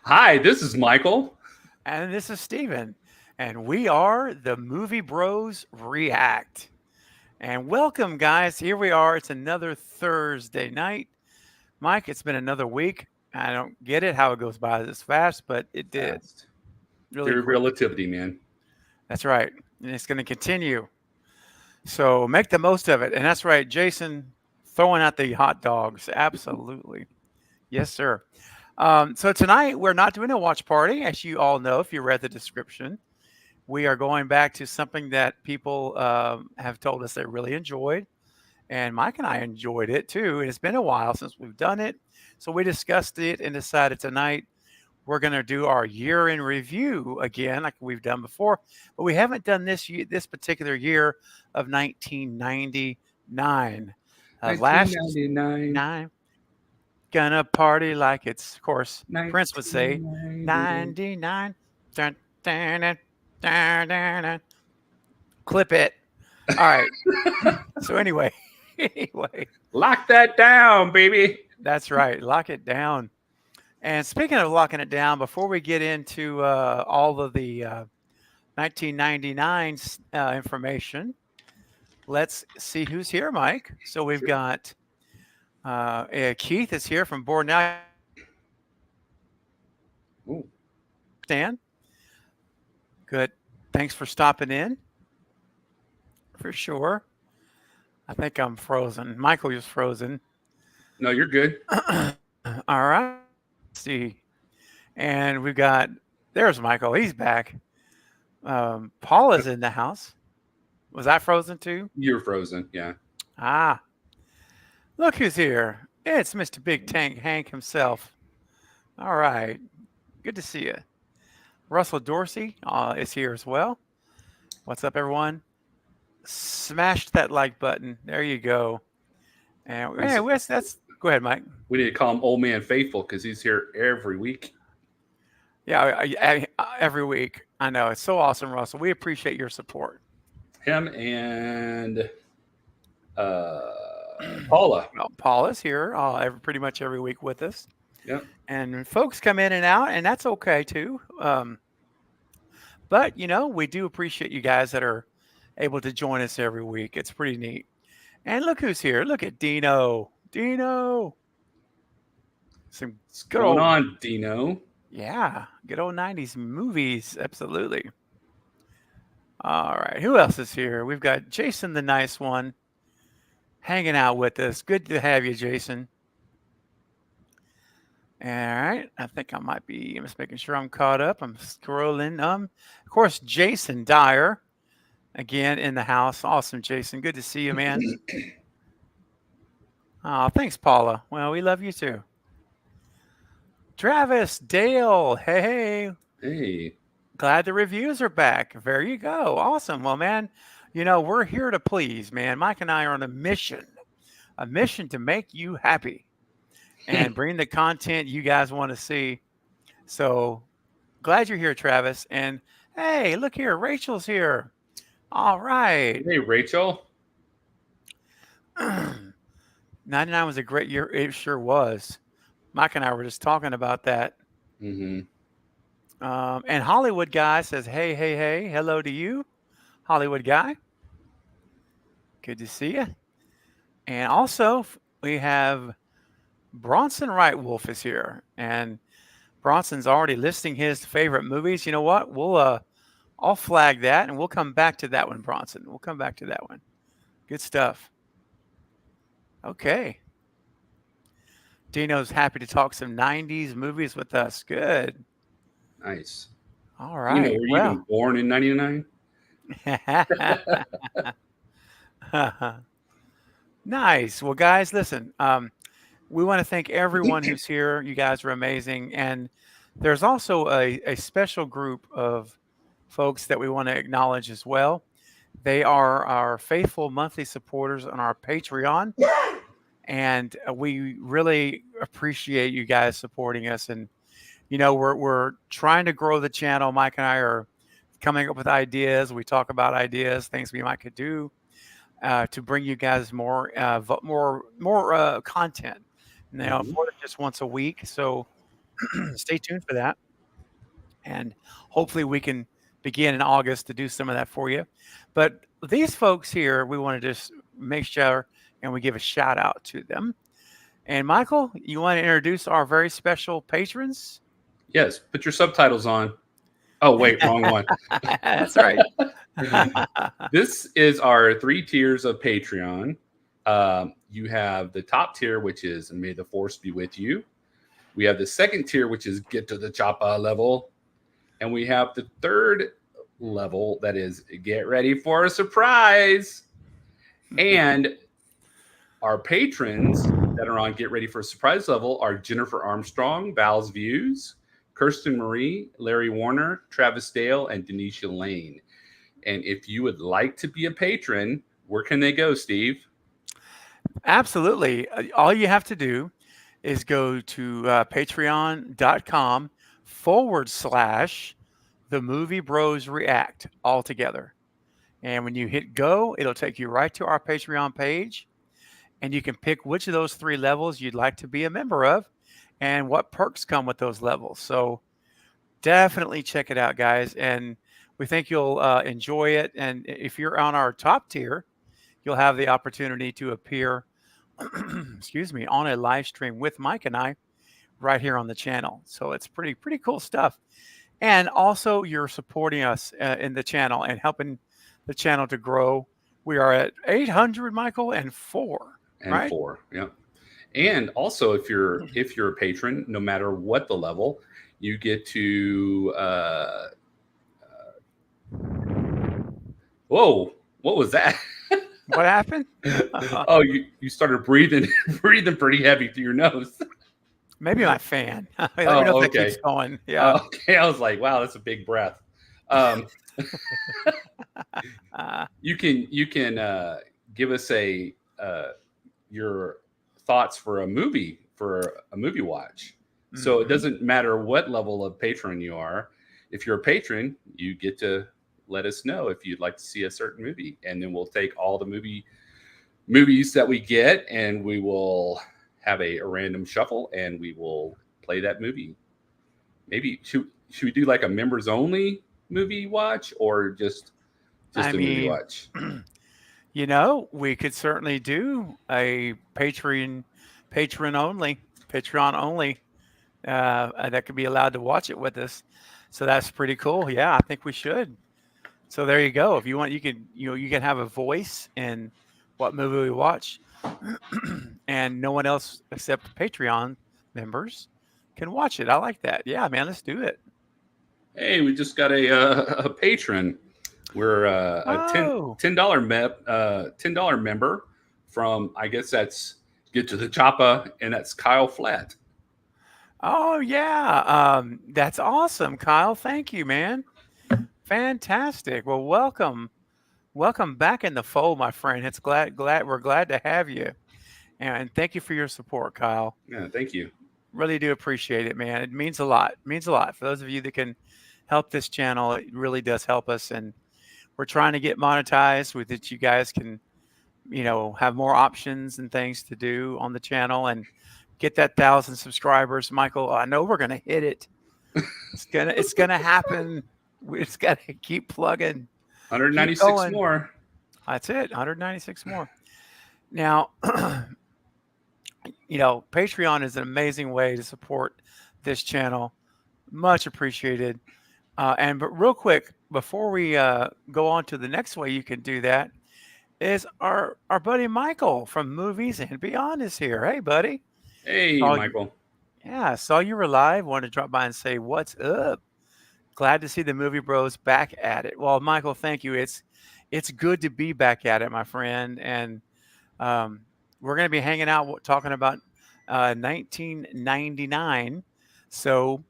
Hi, this is Michael. And this is Steven. And we are the Movie Bros React. And welcome, guys. Here we are. It's another Thursday night. Mike, it's been another week. I don't get it how it goes by this fast, but it did Fast. really Theory of quick. relativity, man. That's right. And it's going to continue. So make the most of it. And that's right, Jason throwing out the hot dogs. Absolutely. Yes, sir. So tonight we're not doing a watch party, as you all know if you read the description. We are going back to something that people have told us they really enjoyed. And Mike and I enjoyed it too. And it's been a while since we've done it. So we discussed it and decided tonight we're going to do our year in review again, like we've done before. But we haven't done this particular year of 1999. Last 1999. nine, gonna party like it's, of course, Prince would say, 1999. 99. Dun, dun, dun, dun, dun, dun. Clip it. All right. So anyway, Lock that down, baby. that's right. Lock it down. And speaking of locking it down, before we get into all of the 1999 information, let's see who's here, Mike. So we've Sure. got Keith is here from Board Now. Ooh. Stan, good. Thanks for stopping in. For sure. I think I'm frozen. Michael is frozen. No, you're good. All right. Let's see. And we've got, there's Michael. He's back. Paula's in the house. Was I frozen too? You're frozen. Yeah. Ah, look who's here. It's Mr. Big Tank Hank himself. All right. Good to see you. Russell Dorsey is here as well. What's up, everyone? Smash that like button. There you go. And He's- that's go ahead, Mike. We need to call him Old Man Faithful because he's here every week. Yeah, every week. I know it's so awesome, Russell. We appreciate your support. Him and uh, Paula. Well, Paul is here pretty much every week with us, Yep. and folks come in and out, and that's okay too. But we do appreciate you guys that are able to join us every week. It's pretty neat. And look who's here. Look at Dino. Dino. Some What's good going old, on, Dino? yeah, good old 90s movies. Absolutely. All right. Who else is here? We've got Jason, the nice one, hanging out with us. Good to have you, Jason. All right. I think I'm just making sure I'm caught up. I'm scrolling. Of course, Jason Dyer, again in the house. Awesome, Jason. Good to see you, man. Oh, thanks, Paula. Well, we love you too. Travis, Dale, hey. Hey. Glad the reviews are back. There you go. Awesome. Well, man, we're here to please, man. Mike and I are on a mission to make you happy and bring the content you guys want to see. So glad you're here, Travis. And hey, look here, Rachel's here. All right. Hey, Rachel. 99 was a great year. It sure was. Mike and I were just talking about that. Mm-hmm. And Hollywood Guy says, hey, hey, hey, hello to you, Hollywood Guy. Good to see you. And also, we have Bronson Wright Wolf is here. And Bronson's already listing his favorite movies. You know what? I'll flag that and we'll come back to that one, Bronson. We'll come back to that one. Good stuff. Okay. Dino's happy to talk some 90s movies with us. Good. Nice. All Dino, right. were you even born in 99? Nice. Well, guys, listen. We want to thank everyone who's here. You guys are amazing. And there's also a special group of folks that we want to acknowledge as well. They are our faithful monthly supporters on our Patreon. And we really appreciate you guys supporting us. And, we're trying to grow the channel. Mike and I are coming up with ideas. We talk about ideas, things we might could do to bring you guys more content. More than just once a week. So Stay tuned for that. And hopefully we can begin in August to do some of that for you. But these folks here, we want to just make sure and we give a shout out to them. And Michael, you want to introduce our very special patrons? Yes, put your subtitles on. Oh, wait, wrong one. That's right. This is our 3 tiers of Patreon. You have the top tier, which is May the Force be with you. We have the second tier, which is Get to the Choppa level. And we have the third level that is Get ready for a surprise. And our patrons that are on Get Ready for a Surprise level are Jennifer Armstrong, Val's Views, Kirsten Marie, Larry Warner, Travis Dale, and Denisha Lane. And if you would like to be a patron, where can they go, Steve? Absolutely. All you have to do is go to patreon.com/The Movie Bros React all together. And when you hit go, it'll take you right to our Patreon page. And you can pick which of those 3 levels you'd like to be a member of and what perks come with those levels. So definitely check it out, guys. And we think you'll enjoy it. And if you're on our top tier, you'll have the opportunity to appear, excuse me, on a live stream with Mike and I right here on the channel. So it's pretty cool stuff. And also you're supporting us in the channel and helping the channel to grow. We are at 800, Michael, and 4. And right? 4, yeah. And also, if you're a patron, no matter what the level, you get to. Whoa! What was that? What happened? Oh, you started breathing pretty heavy through your nose. Maybe my fan. Let me know if that keeps going. Yeah. Okay, I was like, wow, that's a big breath. You can give us your thoughts for a movie watch. So it doesn't matter what level of patron you are. If you're a patron, you get to let us know if you'd like to see a certain movie, and then we'll take all the movies that we get, and we will have a random shuffle, and we will play that movie. Maybe should we do like a members only movie watch, or just a movie watch? We could certainly do a Patreon only that could be allowed to watch it with us. So that's pretty cool. Yeah, I think we should. So there you go. If you want, you can have a voice in what movie we watch, and no one else except Patreon members can watch it. I like that. Yeah, man, let's do it. Hey, we just got a patron. We're a $10 member from, I guess that's Get to the Choppa, and that's Kyle Flatt. Oh yeah, that's awesome, Kyle. Thank you, man. Fantastic. Well, welcome back in the fold, my friend. We're glad to have you, and thank you for your support, Kyle. Yeah, thank you. Really do appreciate it, man. It means a lot. It means a lot for those of you that can help this channel. It really does help us, and we're trying to get monetized with it. You guys can, have more options and things to do on the channel and get that 1,000 subscribers. Michael, I know we're gonna hit it. It's gonna happen. We just gotta keep plugging. 196 more. That's it. 196 more. Now, Patreon is an amazing way to support this channel. Much appreciated. But real quick, before we go on to the next way you can do that, is our buddy Michael from Movies and Beyond is here. Hey, buddy. Hey, Michael. Yeah, saw you were live. Wanted to drop by and say what's up. Glad to see the Movie Bros back at it. Well, Michael, thank you. It's good to be back at it, my friend. And we're going to be hanging out talking about 1999. So,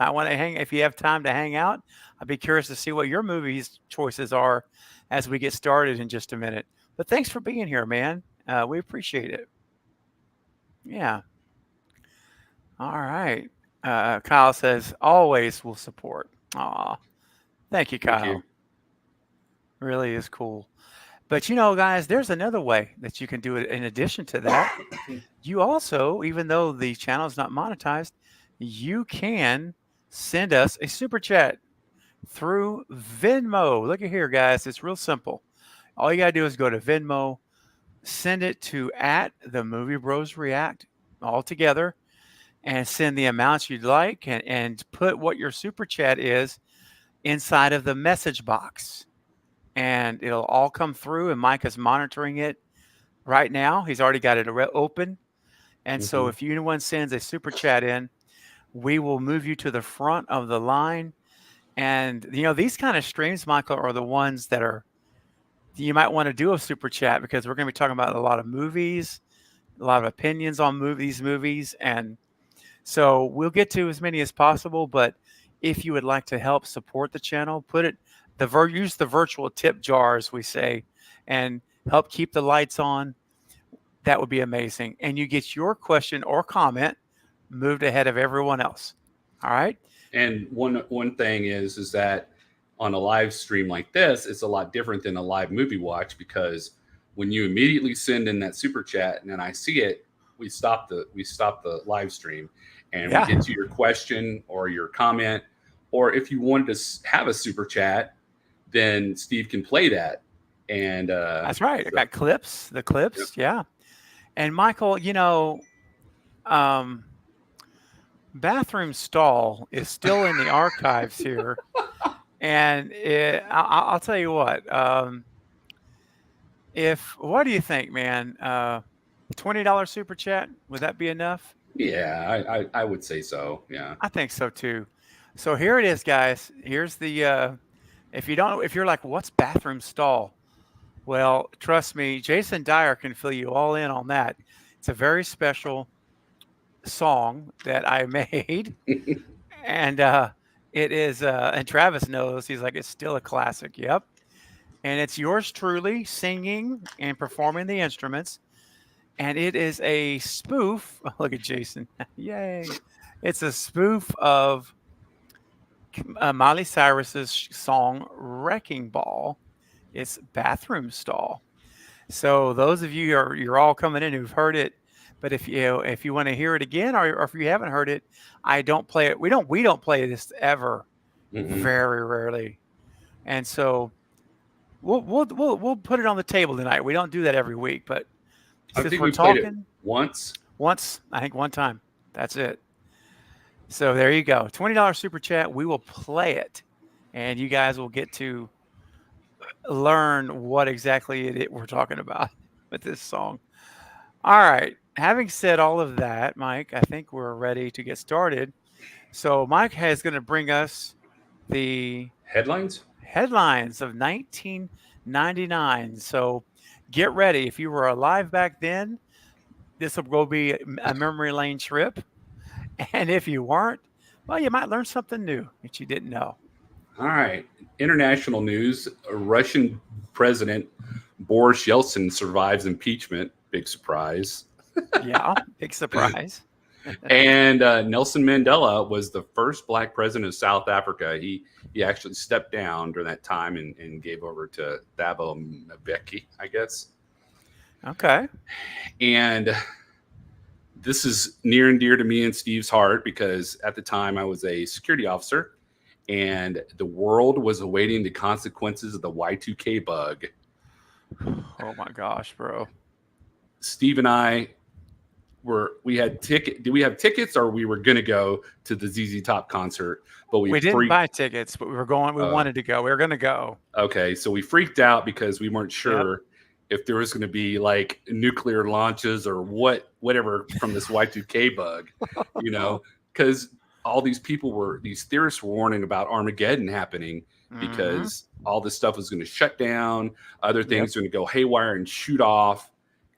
I want to if you have time to hang out, I'd be curious to see what your movies choices are as we get started in just a minute. But thanks for being here, man. We appreciate it. Yeah. All right. Kyle says, always will support. Aw. Thank you, Kyle. Thank you. Really is cool. But, guys, there's another way that you can do it in addition to that. You also, even though the channel is not monetized, you can send us a super chat through Venmo. Look at here, guys. It's real simple. All you got to do is go to Venmo, send it to at the Movie Bros React all together, and send the amounts you'd like, and put what your super chat is inside of the message box. And it'll all come through, and Mike is monitoring it right now. He's already got it open. And so if anyone sends a super chat in, we will move you to the front of the line. And, these kind of streams, Michael, are the ones that you might want to do a super chat, because we're going to be talking about a lot of movies, a lot of opinions on these movies. And so we'll get to as many as possible. But if you would like to help support the channel, use the virtual tip jar, as we say, and help keep the lights on. That would be amazing. And you get your question or comment moved ahead of everyone else. All right. And one thing is that on a live stream like this, it's a lot different than a live movie watch, because when you immediately send in that super chat and then I see it, we stop the live stream, and we get to your question or your comment, or if you wanted to have a super chat, then Steve can play that. And that's right. I got the clips. Yep. Yeah. And Michael, Bathroom Stall is still in the archives here. And I'll tell you what, what do you think, man? $20 super chat, would that be enough? Yeah, I would say so. Yeah, I think so too. So here it is, guys. Here's the, if you're like, what's Bathroom Stall? Well, trust me, Jason Dyer can fill you all in on that. It's a very special song that I made. And it is, and Travis knows, he's like, it's still a classic. Yep. And it's yours truly singing and performing the instruments. And it is a spoof. Oh, look at Jason. Yay. It's a spoof of Miley Cyrus's song Wrecking Ball. It's Bathroom Stall. So those of you you're all coming in who've heard it, but if you want to hear it again, or if you haven't heard it, I don't play it. We don't play this ever, very rarely, and so we'll put it on the table tonight. We don't do that every week, but since we're talking once, I think one time, that's it. So there you go, $20 super chat. We will play it, and you guys will get to learn what exactly we're talking about with this song. All right. Having said all of that, Mike, I think we're ready to get started. So Mike is going to bring us the headlines of 1999. So get ready. If you were alive back then, this will be a memory lane trip. And if you weren't, well, you might learn something new that you didn't know. All right. International news. Russian President Boris Yeltsin survives impeachment. Big surprise. Yeah, big surprise. And Nelson Mandela was the first black president of South Africa. He actually stepped down during that time and gave over to Thabo Mbeki, I guess. Okay. And this is near and dear to me and Steve's heart, because at the time I was a security officer, and the world was awaiting the consequences of the Y2K bug. Oh my gosh, bro. Steve and I we had ticket. Do we have tickets, or we were going to go to the ZZ Top concert? But we didn't buy tickets, but we were going. We wanted to go. We were going to go. Okay, so we freaked out because we weren't sure if there was going to be like nuclear launches or whatever from this Y2K bug, because all these theorists were warning about Armageddon happening, because all this stuff was going to shut down. Other things were going to go haywire and shoot off.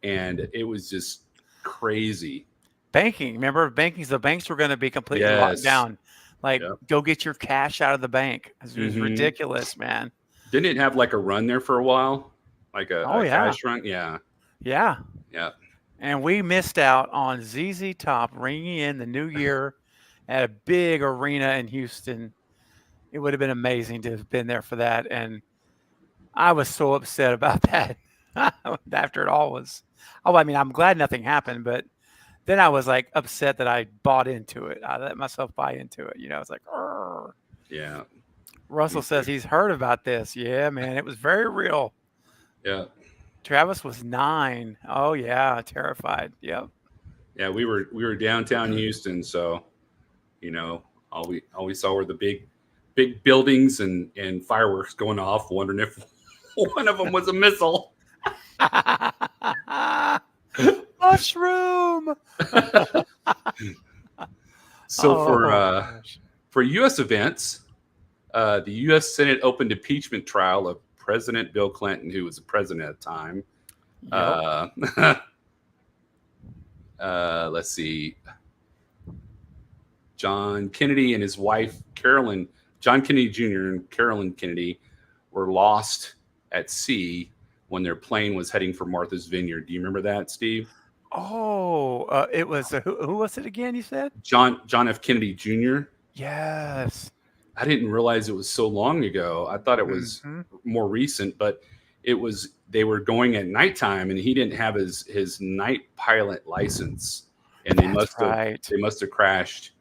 And it was just crazy. Banking. Remember, the banks were going to be completely locked down. Like, go get your cash out of the bank. It was ridiculous, man. Didn't it have like a run there for a while? Like a cash run? Yeah. Yeah. Yeah. And we missed out on ZZ Top ringing in the new year at a big arena in Houston. It would have been amazing to have been there for that. And I was so upset about that after it all was. Oh, I mean, I'm glad nothing happened, but then I was like upset that I bought into it. I let myself buy into it. It's like, "Arr." Yeah. Russell Me says too. he's heard about this. Yeah, man, it was very real. Yeah. Travis was 9. Oh yeah, terrified. Yep. Yeah. We were downtown Houston, so all we saw were the big buildings and fireworks going off, wondering if one of them was a missile. Mushroom. So Oh gosh. for U.S. events, the U.S. Senate opened impeachment trial of President Bill Clinton, who was the president at the time. Yep. Let's see. John Kennedy and his wife, John Kennedy Jr. and Carolyn Kennedy were lost at sea when their plane was heading for Martha's Vineyard. Do you remember that, Steve? Oh, it was who was it again? You said John F. Kennedy Jr. yes. I didn't realize it was so long ago. I thought it was Mhm. more recent, but they were going at nighttime and he didn't have his night pilot license, and That's right. they must have crashed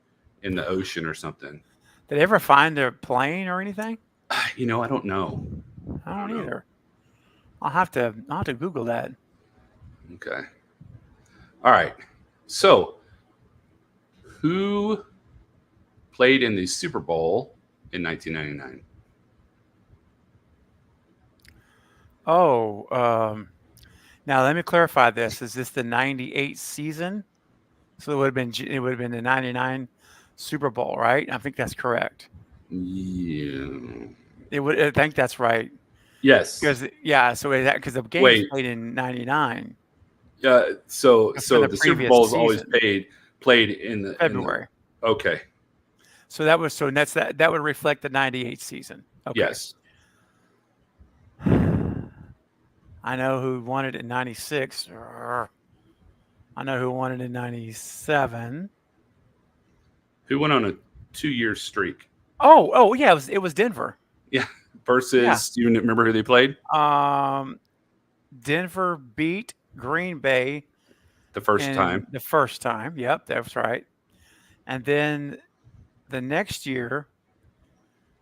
in the ocean or something. Did they ever find their plane or anything? I don't know. I don't know. either. I'll have to Google that. Okay. All right. So, who played in the Super Bowl in 1999? Oh, now let me clarify this. Is this the 98 season? So it would have been the 99 Super Bowl, right? I think that's correct. Yeah. I think that's right. Yes. Because because the game was played in 99. So For the Super Bowl is always season. played in February. Okay. So that would reflect the 98 season. Okay. Yes. I know who won it in 96. I know who won it in 97. Who went on a 2-year streak? Oh yeah, it was Denver. Yeah. Versus, do you remember who they played? Denver beat Green Bay The first time. The first time. Yep, that's right. And then the next year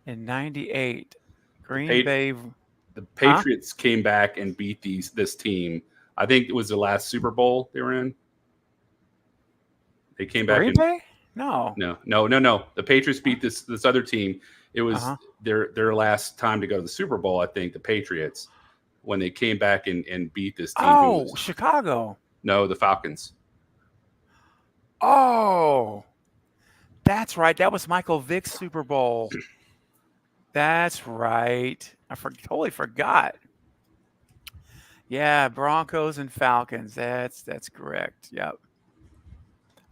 in 98, Green Bay. The Patriots came back and beat this team. I think it was the last Super Bowl they were in. They came back. Green Bay? No. The Patriots beat this other team. It was their last time to go to the Super Bowl, I think, the Patriots, when they came back and beat this team. Oh, Chicago. No, the Falcons. Oh, that's right. That was Michael Vick's Super Bowl. That's right. I totally forgot. Yeah, Broncos and Falcons. That's correct. Yep.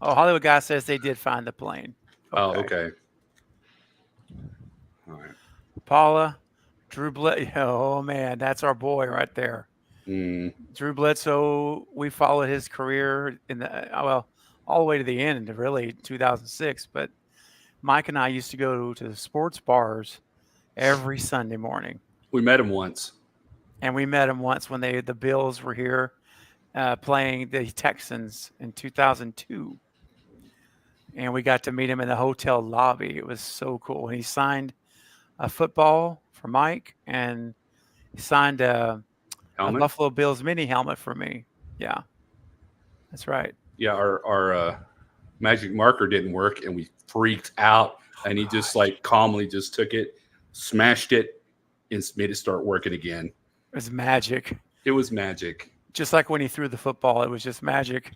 Oh, Hollywood Guy says they did find the plane. Okay. Oh, okay. All right. Paula, Drew Bledsoe. Oh man, that's our boy right there. Drew Bledsoe. We followed his career all the way to the end, really 2006. But Mike and I used to go to the sports bars every Sunday morning. We met him once. And we met him once when the Bills were here playing the Texans in 2002. And we got to meet him in the hotel lobby. It was so cool. And he signed a football for Mike, and he signed a Buffalo Bills mini helmet for me. Yeah, that's right. Yeah, our magic marker didn't work, and we freaked out. And he just calmly just took it, smashed it, and made it start working again. It was magic. It was magic. Just like when he threw the football, it was just magic.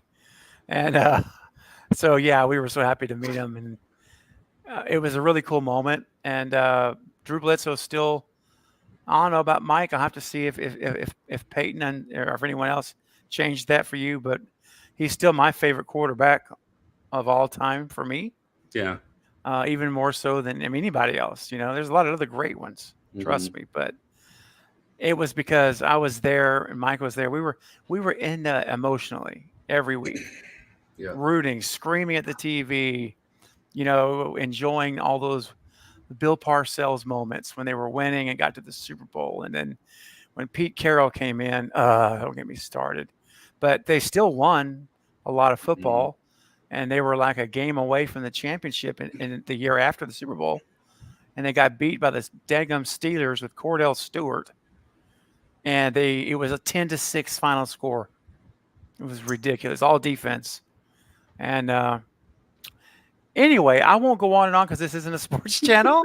And so, yeah, we were so happy to meet him. And it was a really cool moment. And Drew Bledsoe still, I don't know about Mike. I'll have to see if Peyton or if anyone else changed that for you. But he's still my favorite quarterback of all time for me. Yeah. Even more so than anybody else. There's a lot of other great ones. Trust me. But it was because I was there and Mike was there. We were in emotionally every week, rooting, screaming at the TV, enjoying all those Bill Parcells moments when they were winning and got to the Super Bowl. And then when Pete Carroll came in, don't get me started. But they still won a lot of football. and they were like a game away from the championship in the year after the Super Bowl, and they got beat by the daggum Steelers with Cordell Stewart, and it was a 10-6 final score. It was ridiculous, all defense, and anyway, I won't go on and on because this isn't a sports channel.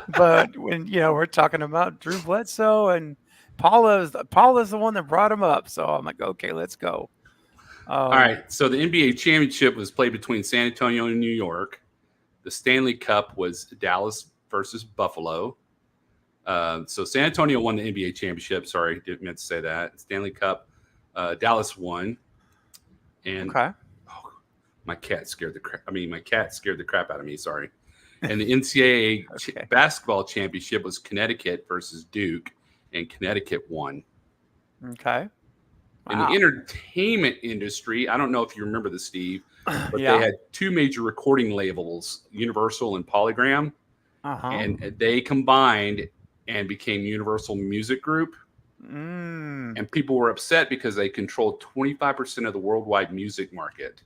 But when we're talking about Drew Bledsoe and Paula's the one that brought him up, so I'm like, okay, let's go. All right. So the NBA championship was played between San Antonio and New York. The Stanley Cup was Dallas versus Buffalo. So San Antonio won the NBA championship. Sorry, didn't meant to say that. Stanley Cup, Dallas won. And Okay. my cat scared the crap out of me. Sorry. And the NCAA Okay. basketball championship was Connecticut versus Duke, and Connecticut won. Okay. In the entertainment industry, I don't know if you remember this, Steve, but Yeah. they had two major recording labels, Universal and Polygram, and they combined and became Universal Music Group. And people were upset because they controlled 25% of the worldwide music market.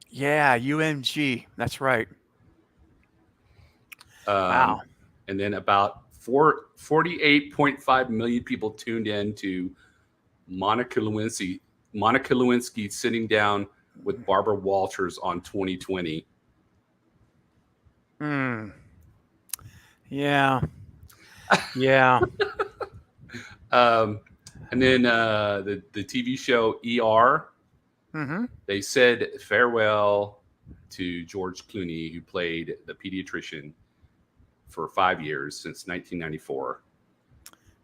Yeah, UMG. That's right. Wow. And then about 48.5 million people tuned in to Monica Lewinsky sitting down with Barbara Walters on 2020. Yeah. Yeah. And then the TV show ER, they said farewell to George Clooney, who played the pediatrician for 5 years since 1994.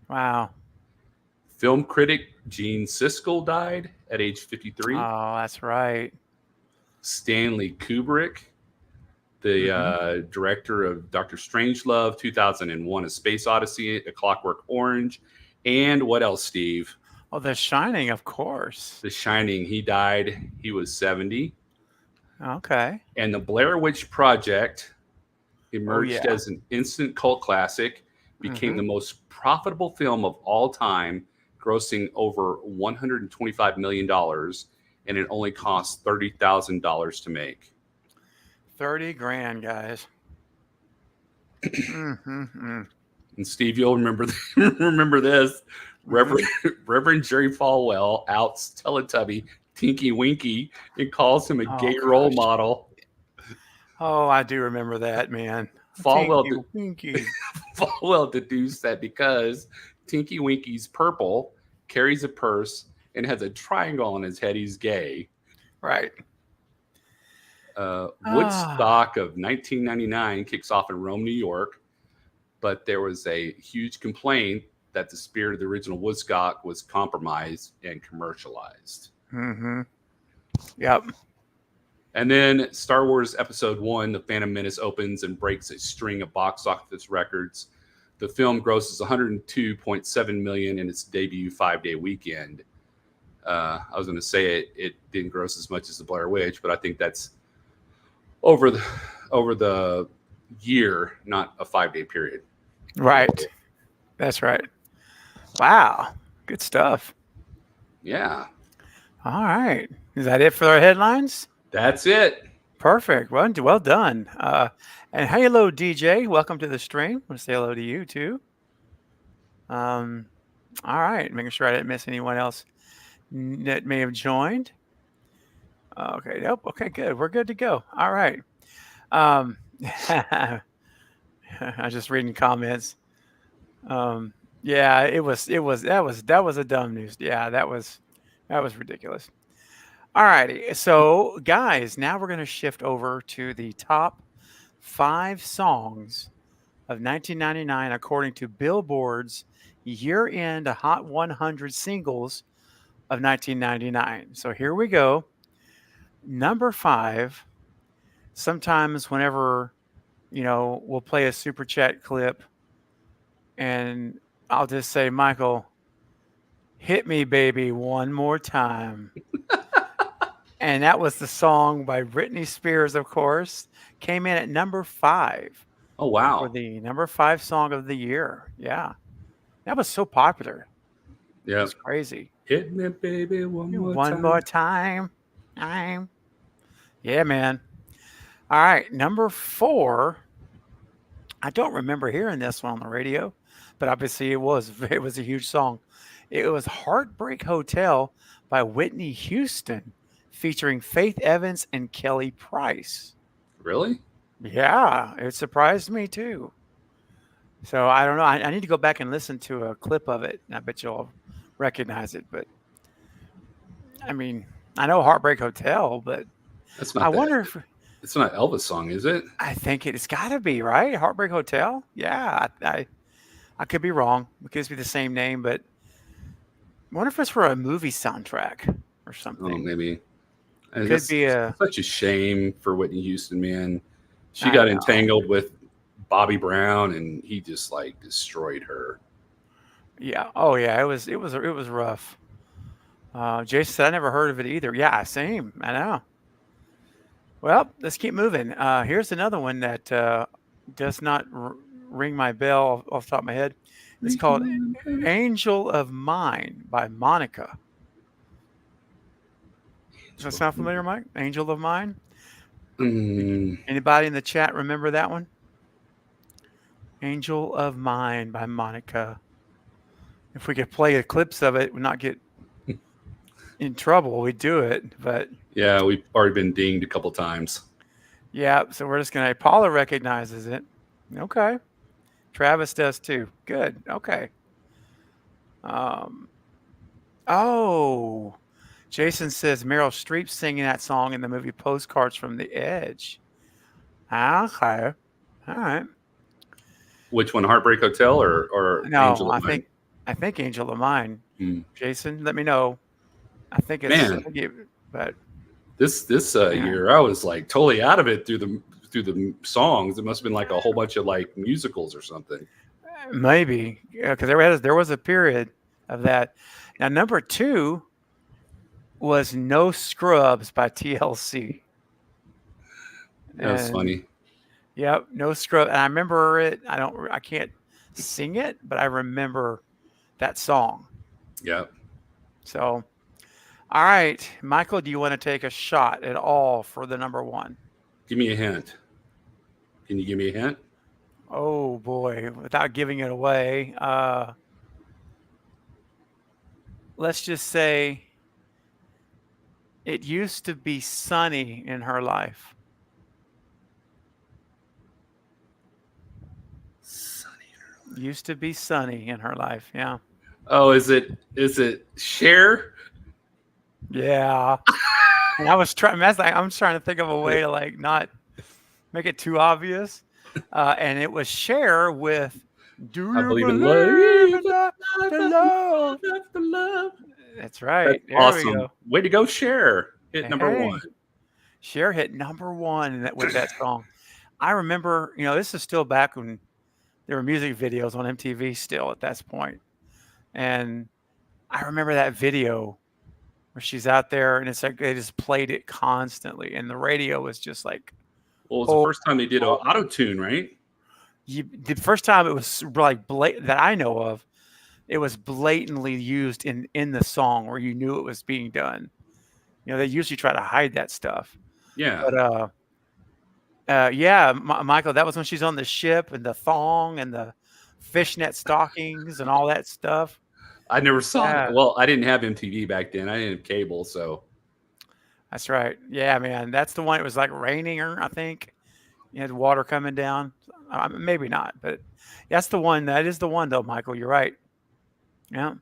Wow. Film critic Gene Siskel died at age 53. Oh, that's right. Stanley Kubrick, the director of Dr. Strangelove, 2001, A Space Odyssey, A Clockwork Orange, and what else, Steve? Oh, The Shining, of course. The Shining. He died. He was 70. Okay. And The Blair Witch Project emerged as an instant cult classic, became the most profitable film of all time, grossing over $125 million, and it only cost $30,000 to make. 30 grand, guys. And Steve, you'll remember this. Reverend Jerry Falwell outs Teletubby Tinky Winky and calls him a gay role model. Oh, I do remember that, man. Falwell Tinky deduced that because Tinky Winky's purple, carries a purse, and has a triangle on his head, he's gay. Right. Woodstock of 1999 kicks off in Rome, New York, but there was a huge complaint that the spirit of the original Woodstock was compromised and commercialized. Yep. And then Star Wars Episode 1, The Phantom Menace, opens and breaks a string of box office records. The film grosses $102.7 million in its debut 5-day weekend. I was going to say it didn't gross as much as The Blair Witch, but I think that's over the year, not a 5-day period. Right. That's right. Wow. Good stuff. Yeah. All right. Is that it for our headlines? That's it. Perfect. Well done. And hello, DJ. Welcome to the stream. I want to say hello to you, too. All right. Making sure I didn't miss anyone else that may have joined. Okay. Nope. Okay, good. We're good to go. All right. I was just reading comments. Yeah, that was a dumb news. Yeah, that was ridiculous. All righty. So, guys, now we're going to shift over to the top 5 songs of 1999 according to Billboard's year-end Hot 100 singles of 1999. So here we go. Number 5. Sometimes whenever, we'll play a super chat clip and I'll just say, Michael, hit me, baby, one more time. And that was the song by Britney Spears, of course. Came in at number 5. Oh, wow. For the number 5 song of the year. Yeah. That was so popular. Yeah. It's crazy. Hit me, baby, one more time. One more time. Yeah, man. All right, number 4. I don't remember hearing this one on the radio, but obviously it was a huge song. It was "Heartbreak Hotel" by Whitney Houston, featuring Faith Evans and Kelly Price. Really? Yeah, it surprised me too. So I don't know. I need to go back and listen to a clip of it. And I bet you'll recognize it. But I mean, I know Heartbreak Hotel, but That's I not that. wonder if It's not Elvis song, is it? I think it's got to be right. Heartbreak Hotel. Yeah, I could be wrong. It could be the same name, but I wonder if it's for a movie soundtrack or Oh, something. maybe. And Could that's be a. such a shame for Whitney Houston, man. She I got know. entangled with Bobby Brown, and he just like destroyed her. Yeah. Oh yeah. It was rough. Jason said I never heard of it either. Yeah, same. I know. Well, let's keep moving. Here's another one that does not ring my bell off the top of my head. It's called "Angel of Mine" by Monica. Does that sound familiar, Mike? "Angel of Mine." Mm, Anybody in the chat remember that one? "Angel of Mine" by Monica. If we could play the clips of it, we'd not get in trouble. We'd do it, but yeah, we've already been dinged a couple times. yeah. So we're just gonna. Paula recognizes it. Okay. Travis does too. Good. Okay. Um. Oh, Jason says Meryl Streep singing that song in the movie Postcards from the Edge. Okay. All right. Which one, Heartbreak Hotel or No, Angel of Mine? I think Angel of Mine. Mm. Jason, let me know. I think it's Man, but this yeah. year I was like totally out of it through the songs. It must have been like a whole bunch of like musicals or something. Maybe because there was a period of that. Now number 2 was "No Scrubs" by TLC. That was And funny. yep, "No Scrub." And I remember it. I can't sing it, but I remember that song. Yeah. So, all right, Michael, do you want to take a shot at all for the number 1? Give me a hint. Can you give me a hint? Oh boy, without giving it away, let's just say it used to be sunny in her life. Used to be sunny in her life. Yeah. Oh, is it Cher? Yeah. And I was trying. I'm trying to think of a way to like not make it too obvious. And it was Cher with "Do I You believe in Believe in love. the Love?" That's the love. That's right. That's There we awesome. go. Way to go, Cher. Hit number Hey, 1. Cher hit number 1 with that song. I remember, this is still back when there were music videos on MTV still at that point. And I remember that video where she's out there and it's like they just played it constantly. And the radio was just like, Well, it was the oh, first time they did auto tune, right? the first time it was like that I know of, it was blatantly used in the song where you knew it was being done. They usually try to hide that stuff. Yeah. But yeah, Michael, that was when she's on the ship and the thong and the fishnet stockings and all that stuff. I never saw Yeah. that. Well, I didn't have MTV back then. I didn't have cable, so That's right. Yeah, man, that's the one. It was like raining, I think. You had water coming down. Maybe not, but that's the one. That is the one, though, Michael. You're right. Yeah.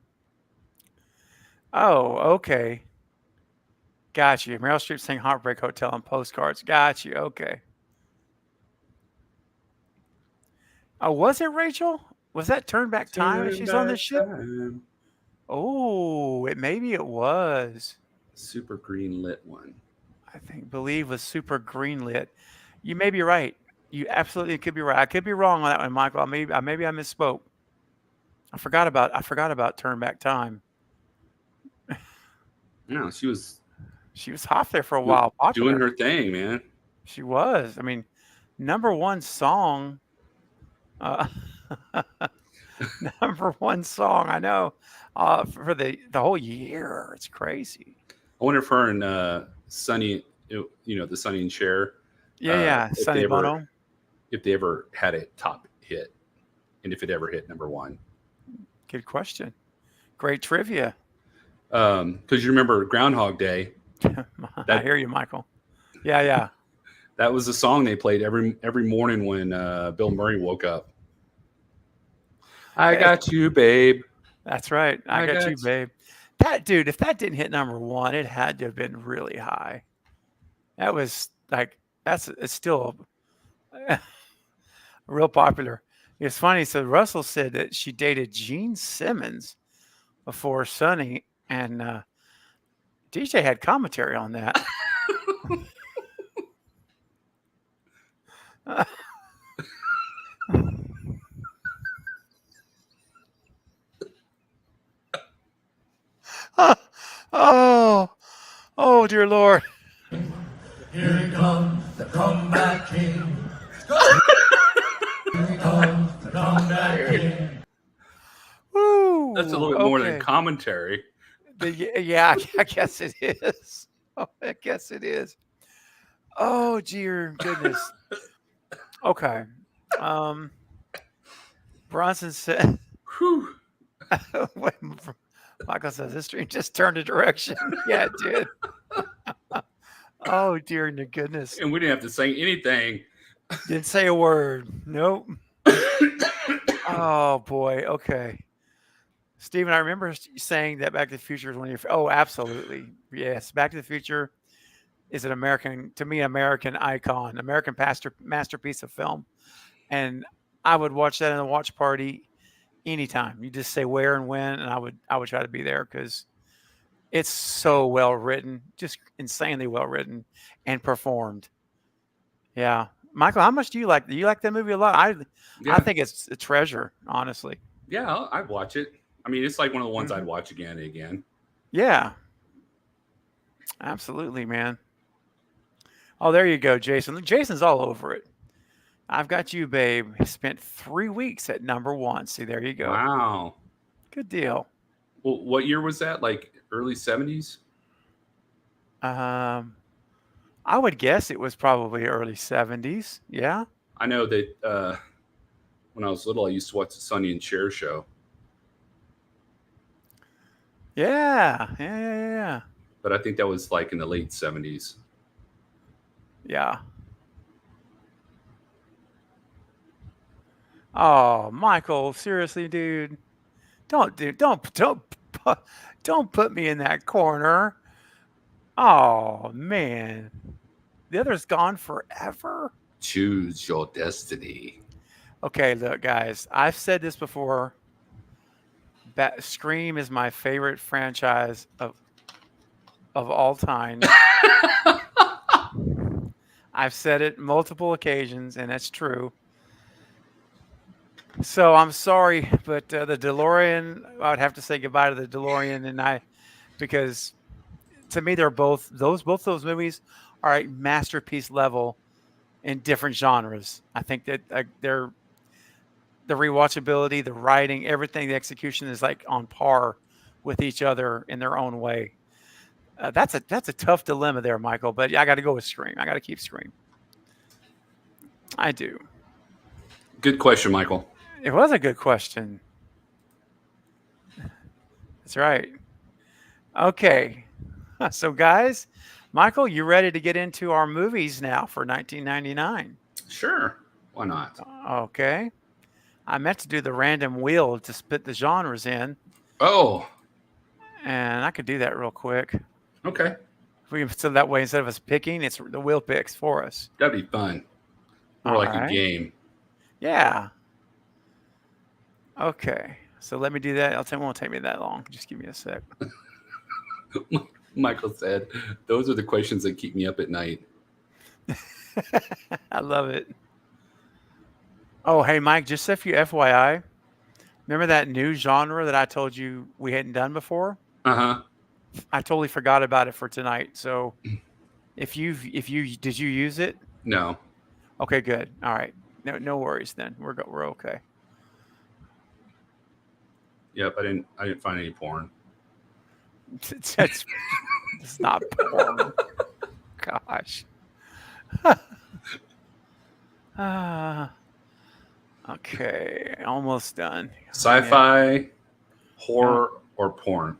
Oh, okay. Got you. Meryl Streep sang "Heartbreak Hotel" on Postcards. Got you. Okay. Oh, was it Rachel? Was that "Turn Back Time" and she's on the ship? Time. Oh, maybe it was. Super green lit one. I believe was super greenlit. You may be right. You absolutely could be right. I could be wrong on that one, Michael. Maybe I misspoke. I forgot about "Turn Back Time." No, she was hot there for a while. Popular. doing her thing, man. She was. I mean, number 1 song. Uh, number 1 song. I know. For the whole year. It's crazy. I wonder if her and Sonny the Sonny and Cher. Yeah. If Sonny they ever, Bono. if they ever had a top hit, and if it ever hit number one. Good question. Great trivia. Because you remember Groundhog Day. I hear you, Michael. Yeah. That was the song they played every morning when Bill Murray woke up. I got you, babe. That's right. I got you, babe. That dude, if that didn't hit number one, it had to have been really high. That was like it's still real popular. It's funny. So Russell said that she dated Gene Simmons before Sonny, and DJ had commentary on that. Oh, dear Lord. Here he comes, the comeback king. Here he comes, the comeback king. Woo, That's a little bit more than commentary. Yeah, I guess it is. Oh, I guess it is. Oh, dear goodness. Okay. Bronson said, Whew. Michael says, this stream just turned a direction. Yeah, it did. Oh, dear goodness. And we didn't have to say anything. Didn't say a word. Nope. Oh, boy. Okay. Steven, I remember saying that Back to the Future is one of your... Oh, absolutely. Yes. Back to the Future is an American icon, American masterpiece of film. And I would watch that in a watch party anytime. You just say where and when, and I would try to be there because it's so well written, just insanely well written and performed. Yeah. Michael, how much do you like? Do you like that movie a lot? I think it's a treasure, honestly. Yeah, I'd watch it. I mean, it's like one of the ones I'd watch again and again. Yeah. Absolutely, man. Oh, there you go, Jason. Jason's all over it. I've got you, babe. He spent 3 weeks at number one. See, there you go. Wow. Good deal. Well, what year was that? Like early 70s? I would guess it was probably early 70s. Yeah. I know that when I was little, I used to watch the Sonny and Cher show. Yeah. But I think that was like in the late 70s. Yeah. Oh, Michael, seriously, dude. Don't put me in that corner. Oh, man. The other's gone forever. Choose your destiny. Okay, look, guys. I've said this before. Scream is my favorite franchise of all time. I've said it multiple occasions, and that's true. So I'm sorry, but the DeLorean, I would have to say goodbye to the DeLorean, because to me they're both those movies are a masterpiece level in different genres. I think that they're the rewatchability, the writing, everything, the execution is like on par with each other in their own way. That's a tough dilemma there, Michael. But I got to go with Scream. I got to keep Scream. I do. Good question, Michael. It was a good question. That's right. Okay. So, guys, Michael, you ready to get into our movies now for 1999? Sure. Why not? Okay. I meant to do the random wheel to split the genres in. Oh. And I could do that real quick. Okay. So that way, instead of us picking, it's the wheel picks for us. That'd be fun. More like a game. Yeah. Okay. So let me do that. It won't take me that long. Just give me a sec. Michael said, those are the questions that keep me up at night. I love it. Oh, hey, Mike, just a few FYI. Remember that new genre that I told you we hadn't done before? Uh-huh. I totally forgot about it for tonight. So did you use it? No. Okay, good. All right. No worries then. We're okay. Yep, I didn't find any porn. It's not porn. gosh. Okay, almost done. Sci-fi, Yeah. horror, or porn.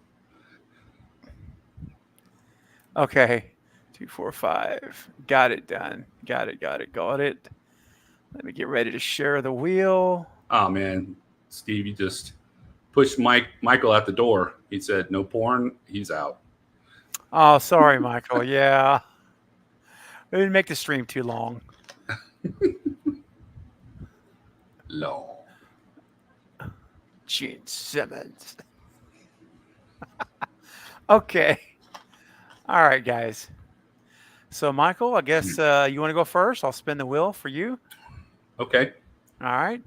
Okay, 2, 4, 5. Got it done. Got it. Got it. Got it. Let me get ready to share the wheel. Oh man, Steve, you just pushed Michael out the door. He said no porn. He's out. Oh, sorry, Michael. Yeah, we didn't make the stream too long. Long. Gene Simmons. Okay. All right, guys. So, Michael, I guess you want to go first. I'll spin the wheel for you. Okay. All right.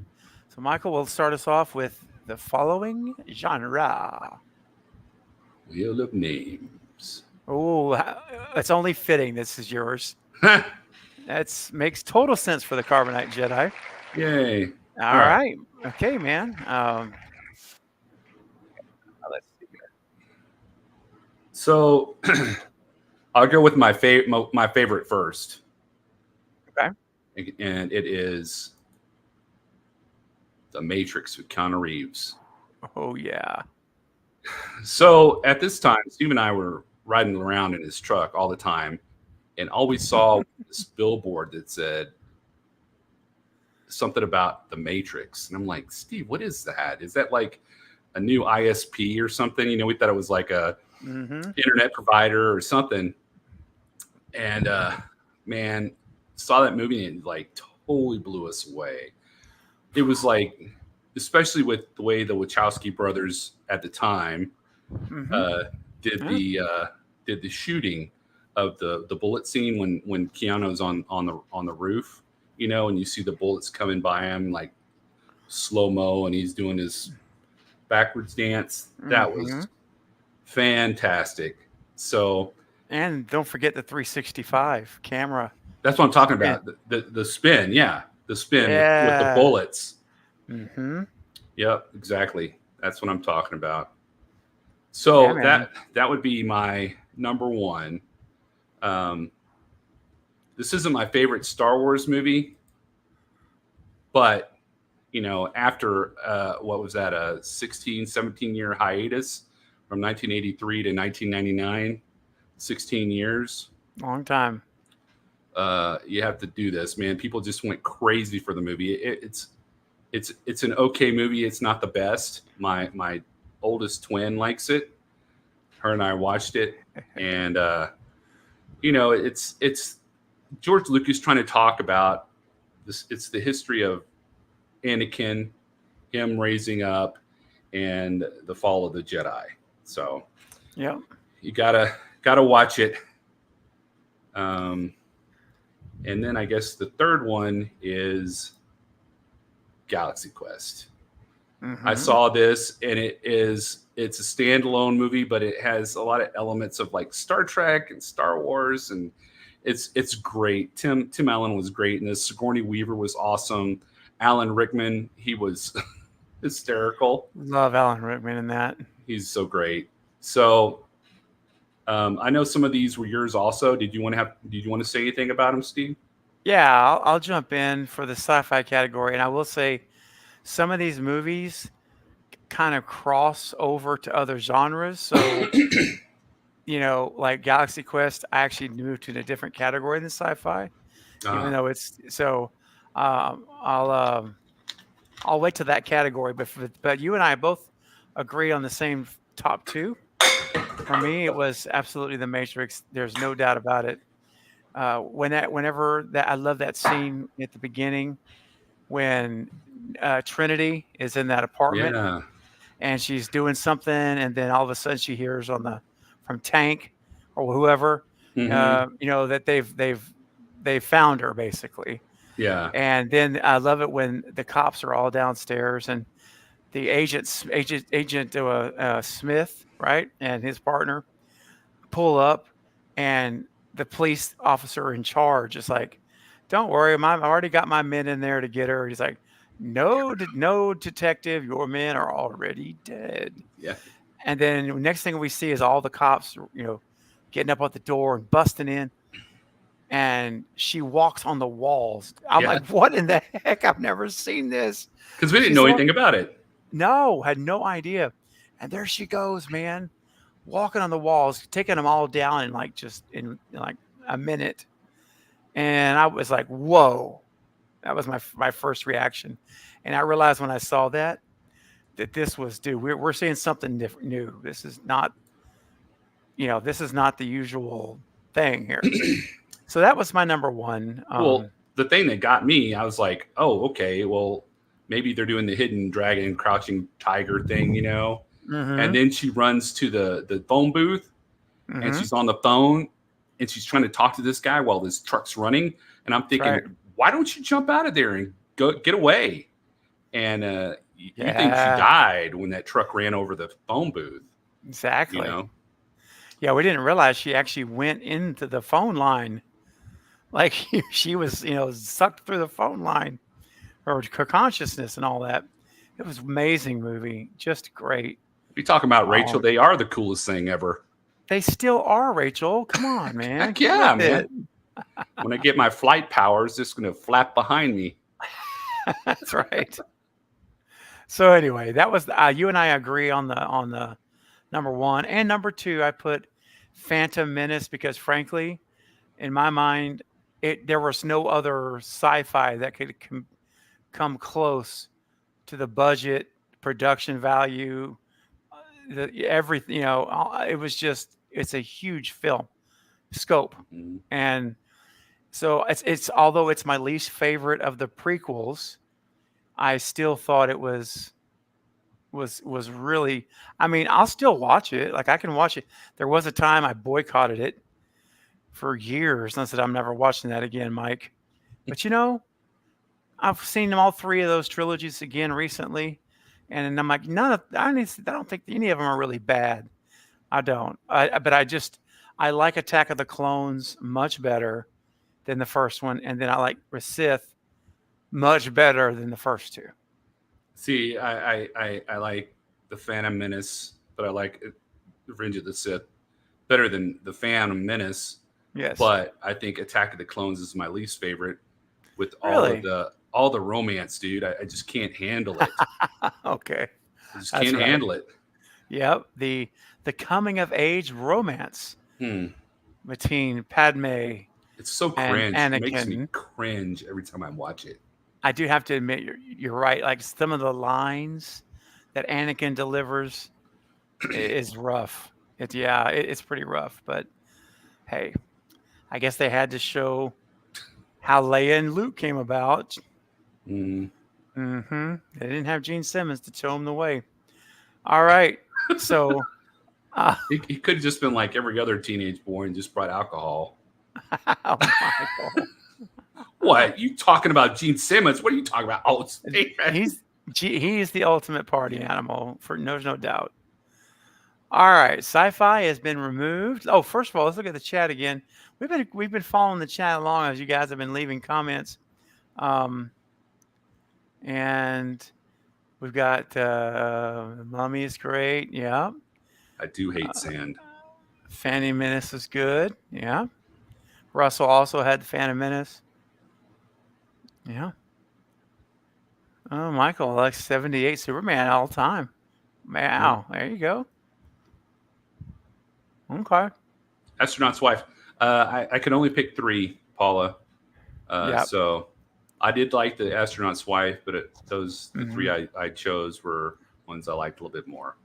So, Michael will start us off with the following genre. Wheel of names. Oh, it's only fitting. This is yours. That makes total sense for the Carbonite Jedi. Yay. All right. Okay, man. Let's see here. So I'll go with my favorite first. Okay. And it is The Matrix with Keanu Reeves. Oh, yeah. So at this time, Steve and I were riding around in his truck all the time, and all we saw was this billboard that said something about The Matrix. And I'm like, Steve, what is that? Is that like a new ISP or something? You know, we thought it was like a internet provider or something. And man, saw that movie and it like totally blew us away. It was like, especially with the way the Wachowski brothers at the time did the shooting of the bullet scene when Keanu's on the roof, you know, and you see the bullets coming by him like slow mo, and he's doing his backwards dance. That was fantastic. So, and don't forget the 365 camera. That's what I'm talking about. The spin, the spin with the bullets. Yep, exactly. That's what I'm talking about. So that would be my number one. This isn't my favorite Star Wars movie, but you know, after what was that, a 17 year hiatus from 1983 to 1999, 16 years. Long time. You have to do this, man. People just went crazy for the movie. It's an okay movie. It's not the best. My oldest twin likes it. Her and I watched it, and you know, it's George Lucas trying to talk about this. It's the history of Anakin, him raising up, and the fall of the Jedi. So, yeah, you gotta watch it. And then I guess the third one is Galaxy Quest. I saw this, and it's a standalone movie, but it has a lot of elements of like Star Trek and Star Wars, and it's great. Tim Allen was great in this. Sigourney Weaver was awesome. Alan Rickman, he was hysterical. Love Alan Rickman in that. He's so great. So I know some of these were yours also. Did you want to say anything about them, Steve? Yeah, I'll jump in for the sci-fi category, and I will say some of these movies kind of cross over to other genres. So, you know, like Galaxy Quest, I actually moved to a different category than sci-fi, even though it's so. I'll wait to that category, but you and I both agree on the same top two. For me, it was absolutely The Matrix. There's no doubt about it. I love that scene at the beginning when Trinity is in that apartment and she's doing something, and then all of a sudden she hears from Tank or whoever, you know, that they've found her basically. Yeah. And then I love it when the cops are all downstairs and the agent Smith, right, and his partner pull up, and the police officer in charge is like, "Don't worry, I've already got my men in there to get her." He's like, "No, detective, your men are already dead." Yeah. And then the next thing we see is all the cops, you know, getting up at the door and busting in. and she walks on the walls. I'm Yeah. like, what in the heck? I've never seen this. Because we didn't She's know so- anything about it. No, had no idea. And there she goes, man, walking on the walls, taking them all down in like just in like a minute. And I was like, whoa. That was my first reaction. And I realized when I saw that this was, dude, we're seeing something different, new. This is not, this is not the usual thing here. So that was my number one. Well, the thing that got me, I was like, oh, okay, well, maybe they're doing the hidden dragon, crouching tiger thing, mhm, And then she runs to the phone booth and mhm. she's on the phone and she's trying to talk to this guy while this truck's running. And I'm thinking, Right. why don't you jump out of there and go get away? And you think she Yeah. died when that truck ran over the phone booth, Exactly. Yeah, we didn't realize she actually went into the phone line. Like she was, sucked through the phone line, or her consciousness and all that. It was amazing movie, just great. You talking about Rachel, Oh. they are the coolest thing ever. They still are, Rachel. Come on, man. Heck Get yeah, with man. it. When I get my flight powers, it's going to flap behind me. That's right. So anyway, that was you and I agree on the number one and number two. I put Phantom Menace because, frankly, in my mind, there was no other sci-fi that could come close to the budget, production value, everything. It was just it's a huge film scope, Mhm. and so it's although it's my least favorite of the prequels, I still thought it was really. I mean, I'll still watch it. Like I can watch it. There was a time I boycotted it for years, and I said I'm never watching that again, Mike. But I've seen all three of those trilogies again recently, and I'm like, I don't think any of them are really bad. I don't. But I like Attack of the Clones much better than the first one, and then I like Sith much better than the first two. See, I like the Phantom Menace, but I like Revenge of the Sith better than the Phantom Menace. Yes. But I think Attack of the Clones is my least favorite with Really? all the romance, dude. I just can't handle it. Okay. I just That's can't right. handle it. Yep. The coming of age romance between Padme. It's so And cringe. It makes me Anakin. cringe every time I watch it. I do have to admit you're right. Like some of the lines that Anakin delivers is rough. It's pretty rough. But hey, I guess they had to show how Leia and Luke came about. Mm. They didn't have Gene Simmons to show them the way. All right. So He could have just been like every other teenage boy and just brought alcohol. oh, Michael. What? You talking about Gene Simmons? What are you talking about? Oh, He's the ultimate party animal, there's no doubt. All right, sci-fi has been removed. Oh, first of all, let's look at the chat again. We've been following the chat along as you guys have been leaving comments, and we've got Mummy is great. Yeah, I do hate sand. Phantom Menace is good. Yeah, Russell also had the Phantom Menace. Yeah. Oh, Michael, like 78 Superman all time. Wow, there you go. Okay. Astronaut's Wife. I could only pick three, Paula. Yep. So I did like the Astronaut's Wife, but the three I chose were ones I liked a little bit more.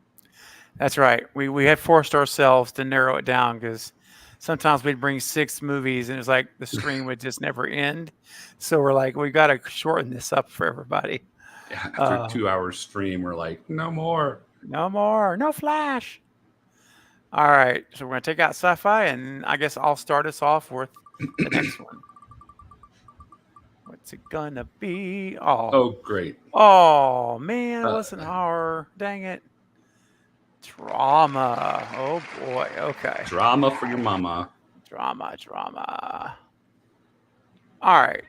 That's right. We had forced ourselves to narrow it down because sometimes we'd bring 6 movies and it was like the stream would just never end. So we're like, we got to shorten this up for everybody. Yeah, after a 2-hour stream, we're like, no more. No more. No Flash. All right. So we're going to take out sci-fi, and I guess I'll start us off with the next one. What's it going to be? Oh, great. Oh, man. It wasn't horror. Dang it. Drama. Oh, boy. Okay. Drama for your mama. Drama. All right.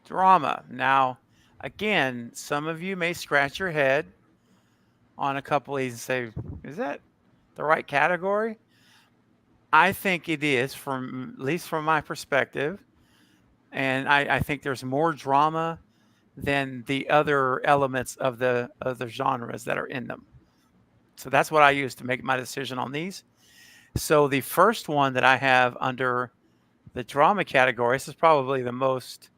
Drama. Now, again, some of you may scratch your head on a couple of these and say, is that the right category? I think it is, from at least from my perspective, and I think there's more drama than the other elements of the other genres that are in them. So that's what I use to make my decision on these. So the first one that I have under the drama category, this is probably the most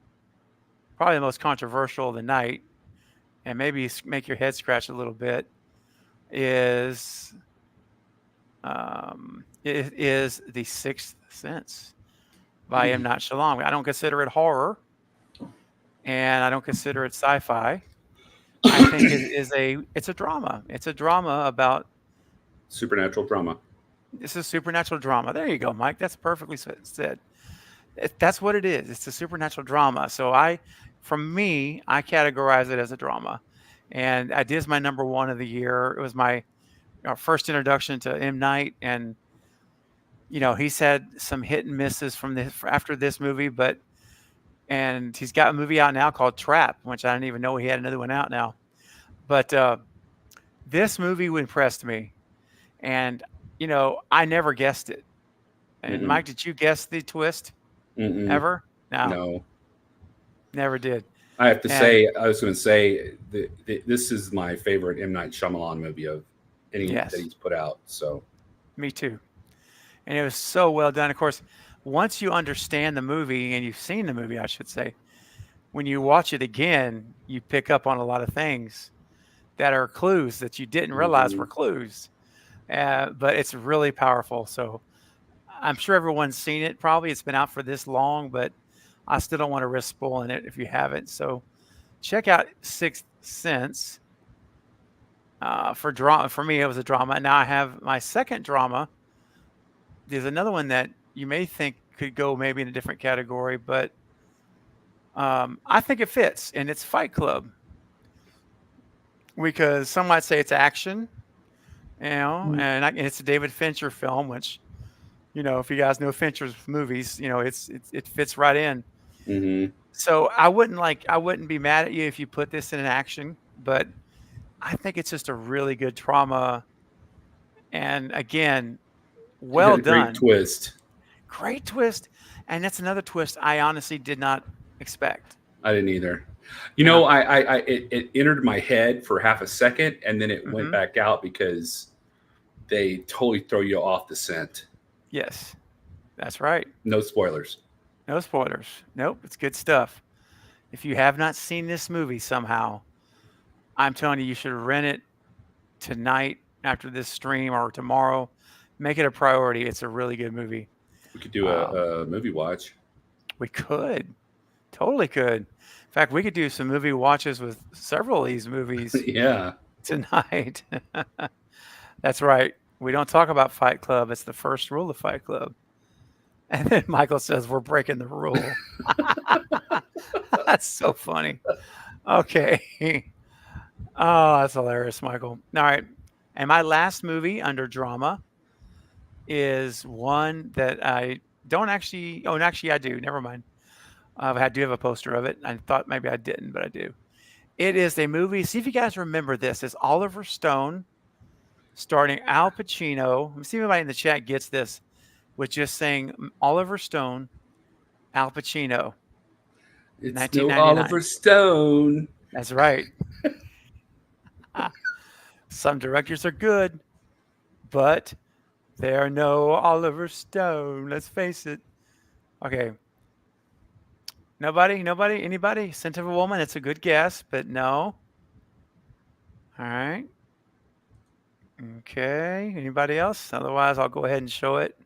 controversial of the night, and maybe make your head scratch a little bit, is it is The Sixth Sense by M. Night Shyamalan. I don't consider it horror, and I don't consider it sci-fi. I think it's a drama. It's a drama about Supernatural drama. It's a supernatural drama. There you go, Mike. That's perfectly said. That's what it is. It's a supernatural drama. So from me, I categorize it as a drama, and it is my number one of the year. It was my first introduction to M. Night, and he's had some hit and misses after this movie, and he's got a movie out now called Trap, which I didn't even know he had another one out now. But this movie impressed me, and I never guessed it. And Mike, did you guess the twist? Ever? No, never did. I have to say, I was going to say this is my favorite M. Night Shyamalan movie of any that he's put out. So, me too. And it was so well done. Of course, once you understand the movie, and you've seen the movie, I should say, when you watch it again, you pick up on a lot of things that are clues that you didn't realize were clues. But it's really powerful. So I'm sure everyone's seen it. Probably it's been out for this long, but I still don't want to risk spoiling it if you haven't. So check out Sixth Sense. For drama, for me, it was a drama. Now I have my second drama. There's another one that you may think could go maybe in a different category, but I think it fits, and it's Fight Club. Because some might say it's action, and it's a David Fincher film, which, if you guys know Fincher's movies, it fits right in. Mm-hmm. So I wouldn't be mad at you if you put this in an action, but I think it's just a really good drama. And again, well done. Great twist. And that's another twist I honestly did not expect. I didn't either. It entered my head for half a second, and then it went back out because they totally throw you off the scent. Yes, that's right. No spoilers. No spoilers. Nope, it's good stuff. If you have not seen this movie somehow, I'm telling you, you should rent it tonight after this stream or tomorrow. Make it a priority. It's a really good movie. We could do a movie watch. We could. Totally could. In fact, we could do some movie watches with several of these movies tonight. That's right. We don't talk about Fight Club. It's the first rule of Fight Club. And then Michael says we're breaking the rule. That's so funny. Okay. Oh, that's hilarious, Michael. All right. And my last movie under drama is one that I don't actually... Oh, and actually I do. Never mind. I do have a poster of it. I thought maybe I didn't, but I do. It is a movie. See if you guys remember this. It's Oliver Stone starring Al Pacino. Let me see if anybody in the chat gets this with just saying Oliver Stone, Al Pacino. It's no Oliver Stone. That's right. Some directors are good, but there are no Oliver Stone. Let's face it. Okay. Nobody? Anybody? Scent of a Woman? It's a good guess, but no. All right. Okay. Anybody else? Otherwise, I'll go ahead and show it.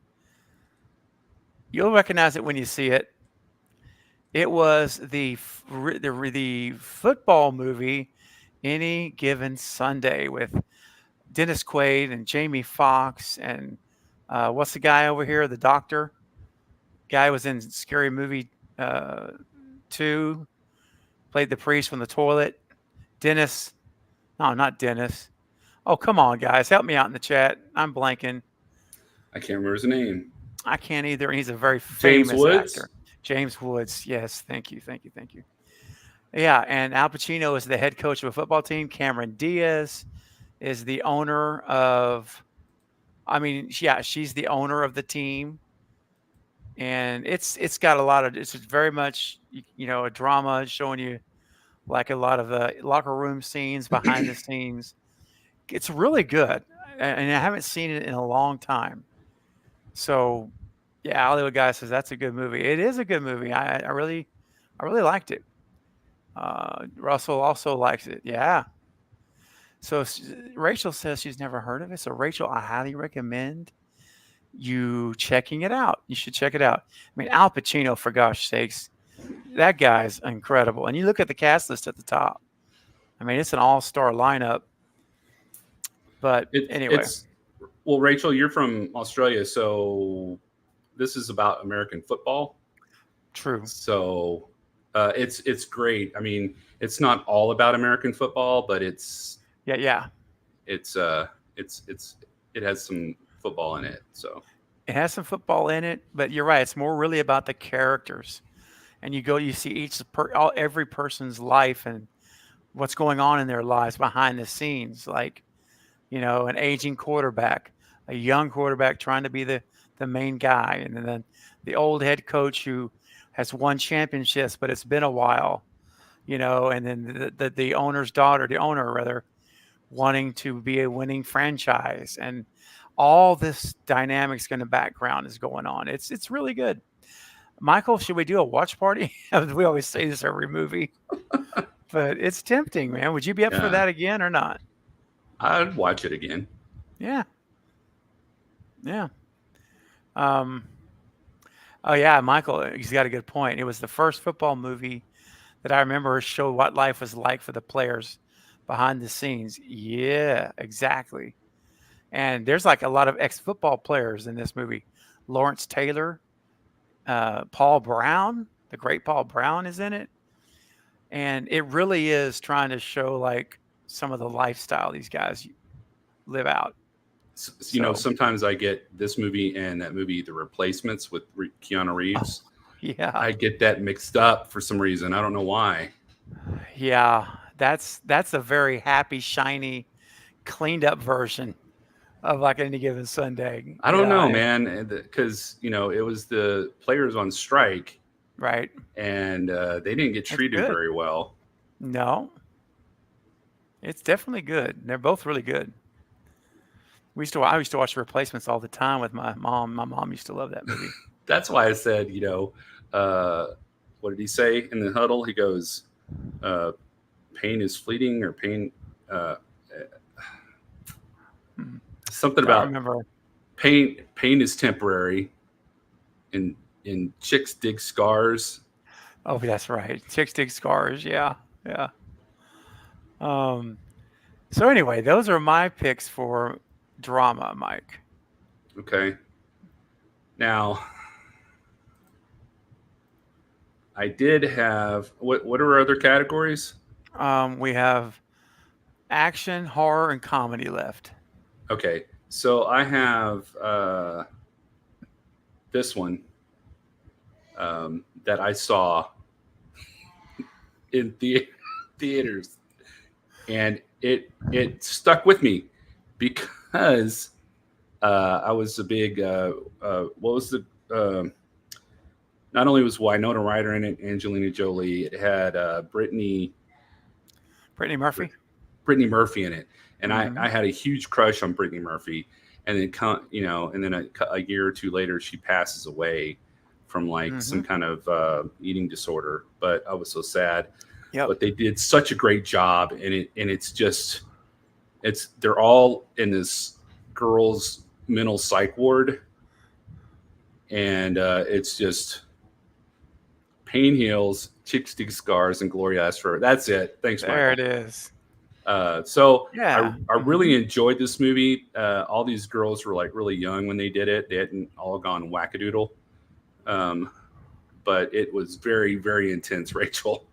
You'll recognize it when you see it. It was the football movie Any Given Sunday with Dennis Quaid and Jamie Foxx and what's the guy over here? The doctor. Guy was in Scary Movie 2, played the priest from the toilet. Dennis. No, not Dennis. Oh, come on, guys. Help me out in the chat. I'm blanking. I can't remember his name. I can't either. And he's a very famous actor. James Woods. Yes. Thank you. Yeah. And Al Pacino is the head coach of a football team. Cameron Diaz is the owner of I mean, yeah, she's the owner of the team, and it's got a lot of it's very much a drama showing you like a lot of the locker room scenes, behind the scenes. It's really good, and I haven't seen it in a long time. So, yeah, Hollywood Guy says that's a good movie. It is a good movie. I really liked it. Russell also likes it. Yeah. So Rachel says she's never heard of it. So Rachel, I highly recommend you checking it out. You should check it out. I mean, Al Pacino, for gosh sakes, that guy's incredible. And you look at the cast list at the top. I mean, it's an all-star lineup. But anyway, well, Rachel, you're from Australia, so this is about American football. true. So it's great. I mean, it's not all about American football, but it has some football in it. So It has some football in it, but you're right. It's more really about the characters. And you see every person's life and what's going on in their lives behind the scenes, like an aging quarterback, a young quarterback trying to be the main guy, and then the old head coach who has won championships, but it's been a while, and then the owner's daughter, the owner rather, wanting to be a winning franchise, and all this dynamics in the background is going on. It's really good. Michael, should we do a watch party? We always say this every movie, but it's tempting, man. Would you be up for that again or not? I'd watch it again. Yeah. Yeah. Oh yeah, Michael, he's got a good point. It was the first football movie that I remember showed what life was like for the players behind the scenes. Yeah, exactly. And there's like a lot of ex-football players in this movie. Lawrence Taylor, Paul Brown, the great Paul Brown is in it. And it really is trying to show like some of the lifestyle these guys live out. Sometimes I get this movie and that movie, The Replacements with Keanu Reeves. Yeah. I get that mixed up for some reason. I don't know why. Yeah. That's a very happy, shiny, cleaned up version of like Any Given Sunday. I don't know, man, because it was the players on strike, right? And they didn't get treated very well. No, it's definitely good. They're both really good. I used to watch The Replacements all the time with my mom. My mom used to love that movie. That's why I said, what did he say in the huddle? He goes, "Pain is fleeting," or pain. Something about pain. Pain is temporary, and chicks dig scars. Oh, that's right. Chicks dig scars. Yeah, yeah. So anyway, those are my picks for drama, Mike. Okay. Now, I did have what are our other categories? We have action, horror, and comedy left. Okay, so I have this one that I saw in theaters, and it stuck with me because I was a big what was the not only was Winona Ryder in it, Angelina Jolie, it had Brittany Murphy in it. And I had a huge crush on Brittany Murphy, and then a year or two later, she passes away from some kind of eating disorder. But I was so sad. Yep. But they did such a great job, and they're all in this girl's mental psych ward, and it's just pain heals, chicks dig scars, and Gloria asks for it. That's it. Thanks, Michael. There it is. I really enjoyed this movie. All these girls were like really young when they did it. They hadn't all gone wackadoodle. But it was very, very intense, Rachel.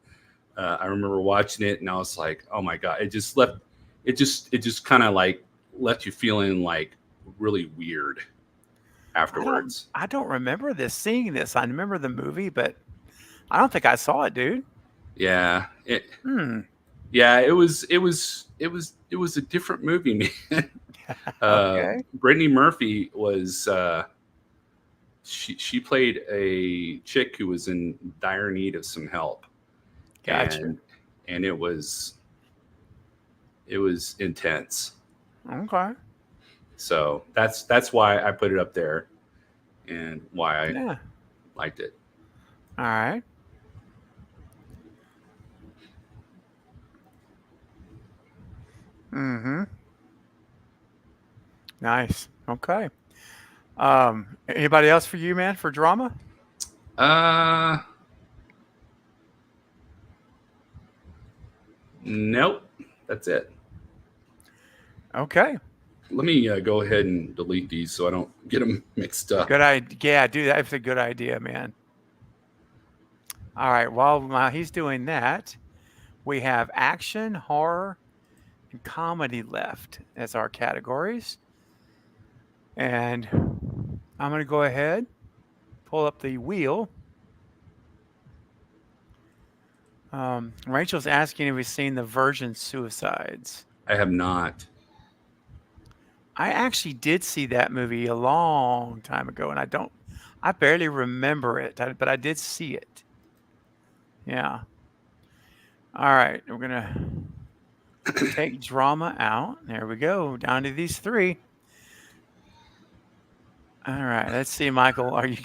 I remember watching it and I was like, oh my God, it just kind of like left you feeling like really weird afterwards. I don't remember seeing this. I remember the movie, but I don't think I saw it, dude. Yeah. Yeah, it was a different movie, man. Okay. Brittany Murphy was she played a chick who was in dire need of some help, Gotcha. and it was intense. Okay. So that's why I put it up there, and why I Yeah. liked it. All right. Mm-hmm. Nice. Okay. Anybody else for you, man, for drama? Nope, that's it. Okay. Let me go ahead and delete these so I don't get them mixed up. Good idea. Yeah, dude, that's a good idea, man. All right. While he's doing that, we have action, horror, and comedy left as our categories. And I'm going to go ahead, pull up the wheel. Rachel's asking if we've seen the Virgin Suicides. I have not. I actually did see that movie a long time ago, and I barely remember it, but I did see it. Yeah. All right, we're gonna take drama out. There we go. Down to these three. All right, let's see, Michael. Are you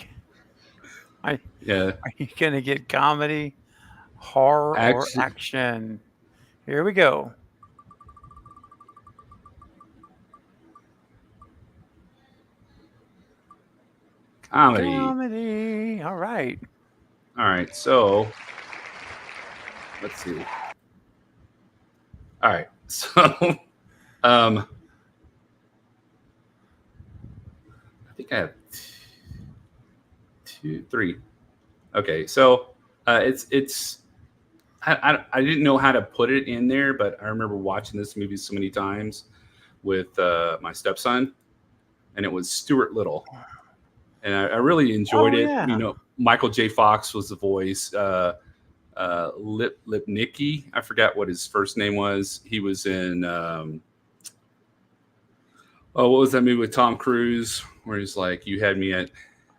gonna get comedy, horror, or action? Here we go. Comedy. All right. All right. So let's see. All right. So I think I have three. Okay. So it's I didn't know how to put it in there, but I remember watching this movie so many times with my stepson, and it was Stuart Little. And I really enjoyed it. Yeah. You know, Michael J. Fox was the voice. Lipnicki, I forgot what his first name was. He was in what was that movie with Tom Cruise where he's like, "You had me at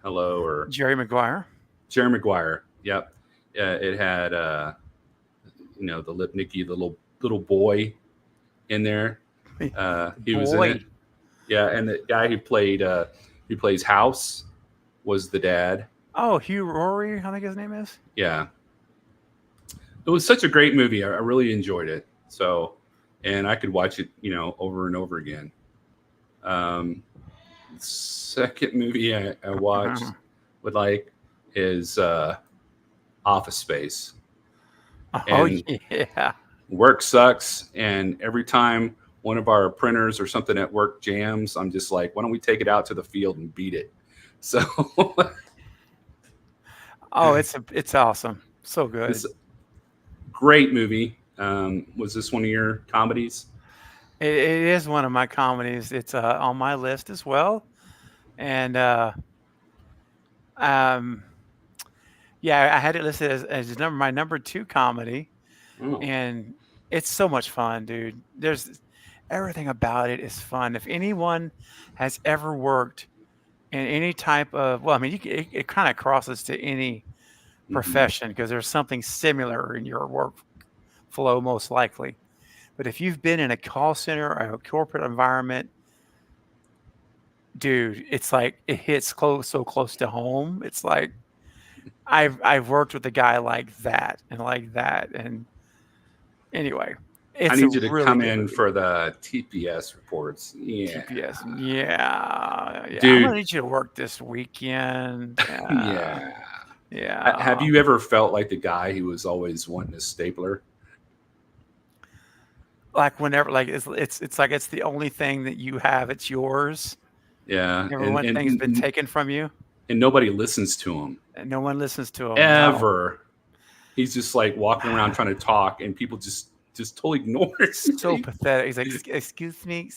hello," or Jerry Maguire. Jerry Maguire. Yep. It had the Lipnicki, the little boy in there. He was in it. Yeah, and the guy who plays House was the dad. Oh, Hugh Rory, I think his name is. Yeah. It was such a great movie. I really enjoyed it. So, and I could watch it, over and over again. Second movie I watched is Office Space. Oh, yeah. Work sucks. And every time one of our printers or something at work jams, I'm just like, why don't we take it out to the field and beat it? So, it's awesome. So good. It's a great movie. Was this one of your comedies? It is one of my comedies. It's on my list as well. And I had it listed as my number 2 comedy. Oh. And it's so much fun, dude. There's everything about it is fun. If anyone has ever worked in any type of, it kind of crosses to any profession because there's something similar in your workflow most likely. But if you've been in a call center or a corporate environment, dude, it's like it hits so close to home. It's like I've worked with a guy like that. And anyway, I need you to come in for the TPS reports. Yeah. TPS. Yeah. Dude. I'm gonna need you to work this weekend. Yeah. Yeah. Have you ever felt like the guy who was always wanting a stapler? Like whenever, like it's like it's the only thing that you have. It's yours. Yeah. Everyone thing's been taken from you. And nobody listens to him. And no one listens to him. Ever. No. He's just like walking around trying to talk, and people just totally ignore it. So pathetic. He's like, excuse me,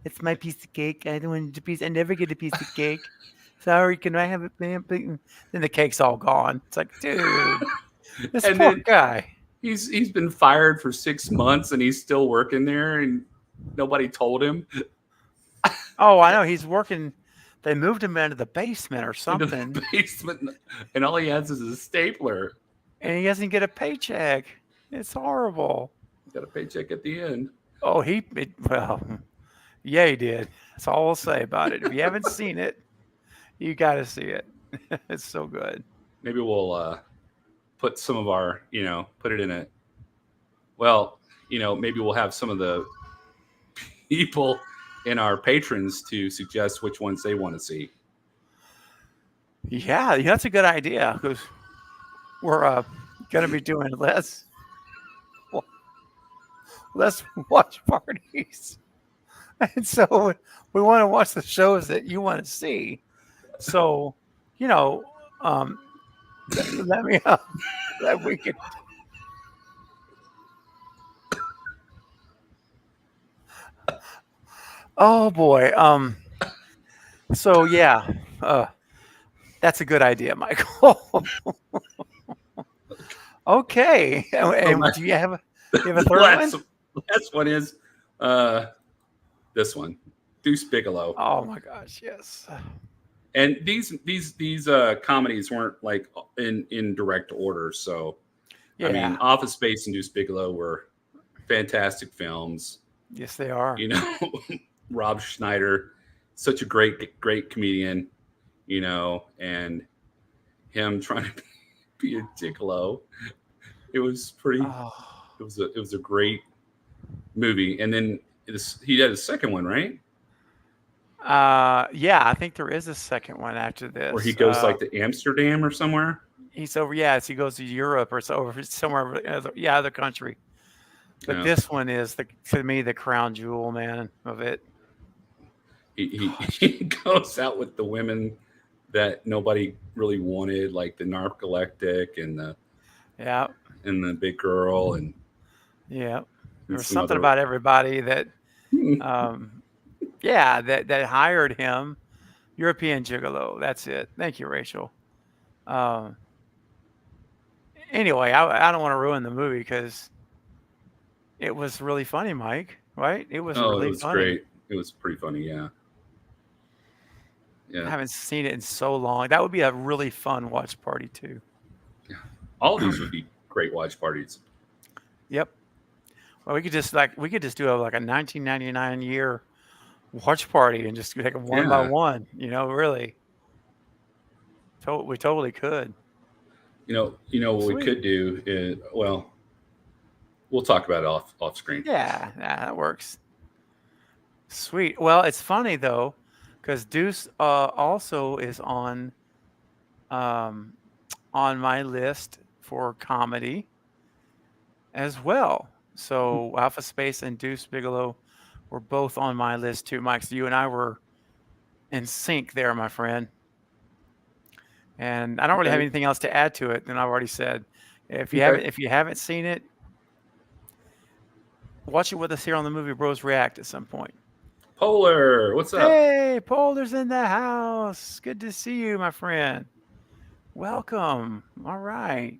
it's my piece of cake. I don't want a piece. I never get a piece of cake. Sorry, can I have it, ma'am? Then the cake's all gone. It's like, dude, this poor guy. He's been fired for 6 months, and he's still working there, and nobody told him. Oh, I know. He's working. They moved him into the basement or into something, the basement, and all he has is a stapler. and he doesn't get a paycheck. It's horrible. Got a paycheck at the end. Oh, well, yeah, he did. That's all I'll say about it. If you haven't seen it, you got to see it. It's so good. Maybe we'll put some of our, put it in a. Well, maybe we'll have some of the people in our patrons to suggest which ones they want to see. Yeah, that's a good idea because we're going to be doing less watch parties, and so we want to watch the shows that you want to see. So, let me know that we can. Oh boy. So yeah, that's a good idea, Michael. Okay. And do you have a third one? Last one is this one, Deuce Bigelow. Oh my gosh, yes. And these comedies weren't like in direct order, so Yeah. I mean, Office Space and Deuce Bigelow were fantastic films. Yes, they are. Rob Schneider, such a great comedian, and him trying to be a gigolo. It was pretty. Oh. It was a great movie, and then he had a second one, right? Yeah, I think there is a second one after this. Where he goes like to Amsterdam or somewhere. He's over. Yes, he goes to Europe or somewhere. Other country. But this one is to me the crown jewel, man, of it. He goes out with the women that nobody really wanted, like the narcoleptic and the big girl and there's something about everybody that that hired him. European gigolo. That's it. Thank you, Rachel. Anyway, I don't want to ruin the movie because it was really funny, Mike. Right? It was really funny. Great. It was pretty funny, yeah. I haven't seen it in so long. That would be a really fun watch party too. Yeah. All of these would be great watch parties. Yep. Well, we could just do a 1999 year watch party and just take them one by one. Really. We totally could. What we could do is, well, we'll talk about it off screen. Yeah, that works. Sweet. Well, it's funny though, because Deuce also is on my list for comedy as well. So Alpha Space and Deuce Bigelow were both on my list too, Mike. So you and I were in sync there, my friend. And I don't really have anything else to add to it than I've already said. If you haven't seen it, watch it with us here on the Movie Bros React at some point. Polar, what's up? Hey, Polar's in the house. Good to see you, my friend. Welcome. All right.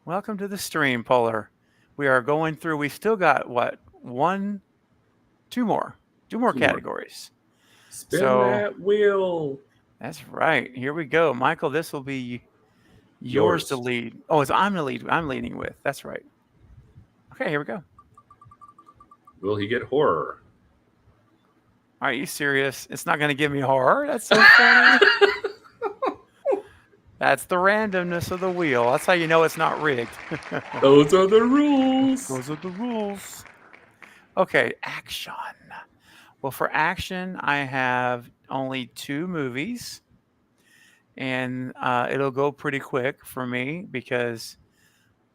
Welcome to the stream, Polar. We are going through. We still got two more categories. Spin that wheel. That's right. Here we go, Michael. This will be yours to lead. Oh, I'm the lead. I'm leading with. That's right. Okay, here we go. Will he get horror? Are you serious? It's not going to give me horror. That's so funny. That's the randomness of the wheel. That's how you know it's not rigged. Those are the rules. Those are the rules. Okay, action. Well, for action, I have only 2 movies. And it'll go pretty quick for me because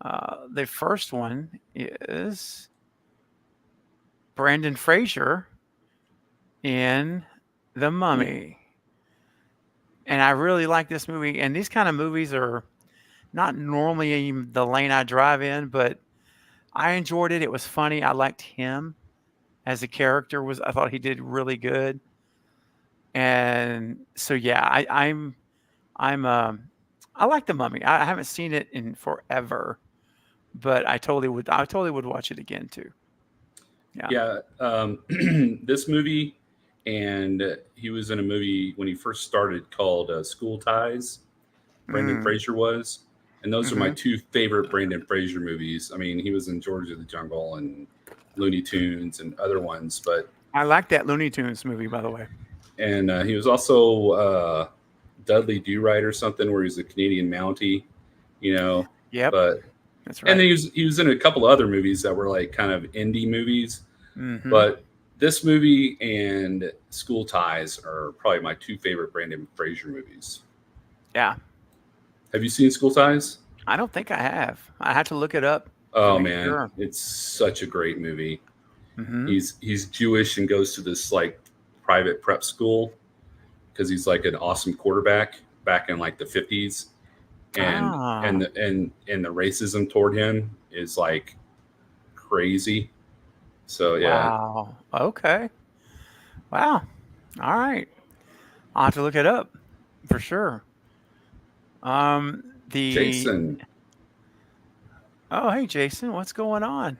the first one is Brendan Fraser in The Mummy. And I really like this movie. And these kind of movies are not normally the lane I drive in, but I enjoyed it. It was funny. I liked him as a character. I thought he did really good. And so, yeah, I like The Mummy. I haven't seen it in forever, but I totally would watch it again too. Yeah. This movie and he was in a movie when he first started called School Ties. Brendan Fraser was, and those are my two favorite Brendan Fraser movies. I mean, he was in George of the Jungle and Looney Tunes and other ones, but I like that Looney Tunes movie, by the way. and he was also Dudley Do Right or something, where he's a Canadian Mountie, you know. Yep, But that's right. and then he was in a couple of other movies that were like kind of indie movies. But this movie and School Ties are probably my two favorite Brendan Fraser movies. Yeah. Have you seen School Ties? I don't think I have. I had to look it up. Oh man, it's such a great movie. He's Jewish and goes to this like private prep school because he's like an awesome quarterback back in like the 50s, and the racism toward him is like crazy. So yeah. Wow. Okay. Wow. All right. I'll have to look it up for sure. Jason. Oh, hey Jason, what's going on?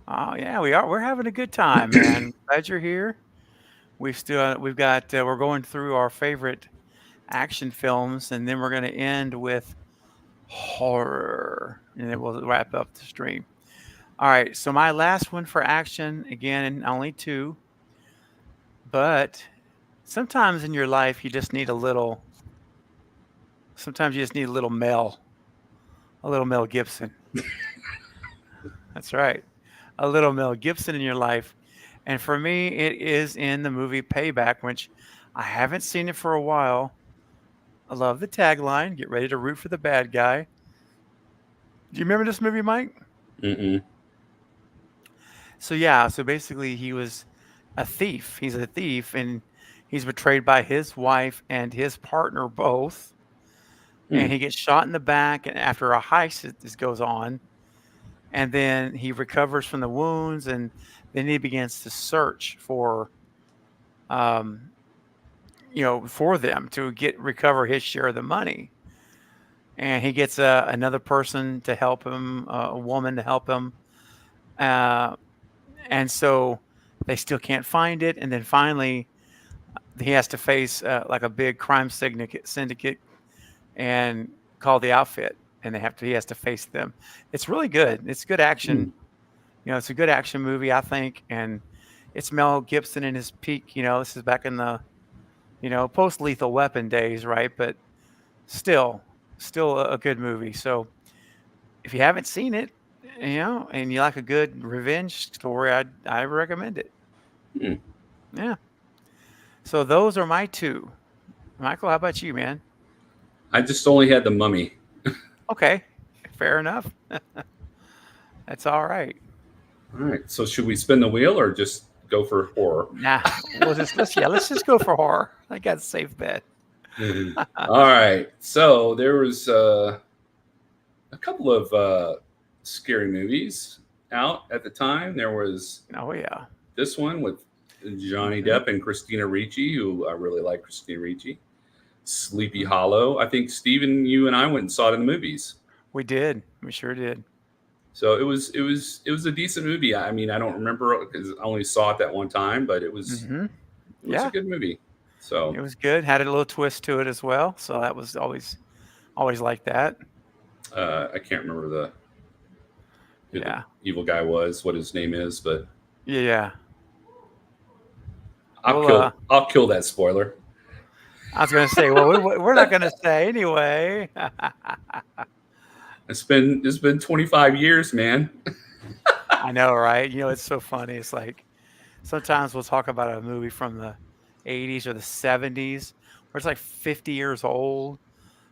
Oh yeah, we are. We're having a good time, man. Glad you're here. We've got we're going through our favorite action films, and then we're going to end with horror, and then we'll wrap up the stream. All right, so my last one for action, again, only two, but sometimes in your life you just need a little. Sometimes you just need a little Mel Gibson. That's right, a little Mel Gibson in your life. And for me, it is in the movie Payback, which I haven't seen it for a while. I love the tagline, get ready to root for the bad guy. Do you remember this movie, Mike? Mm-mm. So basically he was a thief. He's a thief, and he's betrayed by his wife and his partner both. And he gets shot in the back, and after a heist this goes on. And then he recovers from the wounds, and then he begins to search for for them to recover his share of the money. And he gets another person to help him, a woman to help him. And so they still can't find it. And then finally he has to face like a big crime syndicate and call the outfit. And he has to face them. It's really good. It's good action. It's a good action movie, I think. And it's Mel Gibson in his peak. This is back in the, post Lethal Weapon days, right? But still a good movie. So if you haven't seen it, and you like a good revenge story, I recommend it. Yeah. So those are my two. Michael, how about you, man? I just only had The Mummy. Okay, fair enough. That's all right. All right. So should we spin the wheel or just go for horror? Nah, let's just go for horror. I got a safe bet. All right. So there was a couple of scary movies out at the time. There was this one with Johnny Depp and Christina Ricci, who I really like Christina Ricci. Sleepy Hollow. I think Steven, you and I went and saw it in the movies. We did. We sure did. So it was a decent movie. I mean, I don't remember because I only saw it that one time, but it was a good movie. So it was good. Had a little twist to it as well. So that was always like that. I can't remember who the evil guy was, what his name is, but yeah. I'll kill that spoiler. I was going to say, well, we're not going to say anyway. It's been 25 years, man. I know, right? It's so funny. It's like sometimes we'll talk about a movie from the 80s or the 70s where it's like 50 years old,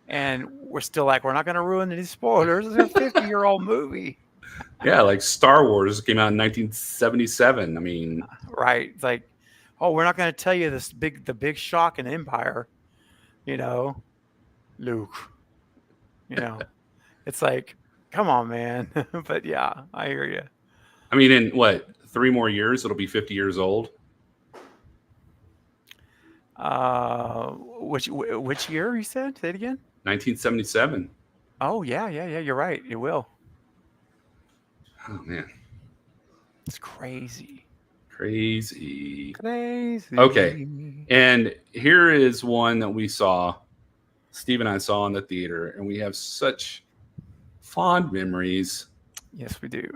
and we're still like, we're not going to ruin any spoilers. It's a 50-year-old movie. Yeah, like Star Wars came out in 1977. I mean, right? It's like, oh, we're not going to tell you the big shock in Empire, Luke. It's like, come on, man. But yeah, I hear you. I mean, in what, 3 more years, it'll be 50 years old. Which year you said? Say it again. 1977. Oh yeah. You're right. It will. Oh man, it's crazy. Crazy. Crazy. Okay. And here is one that we saw. Steve and I saw in the theater, and we have such fond memories. Yes, we do.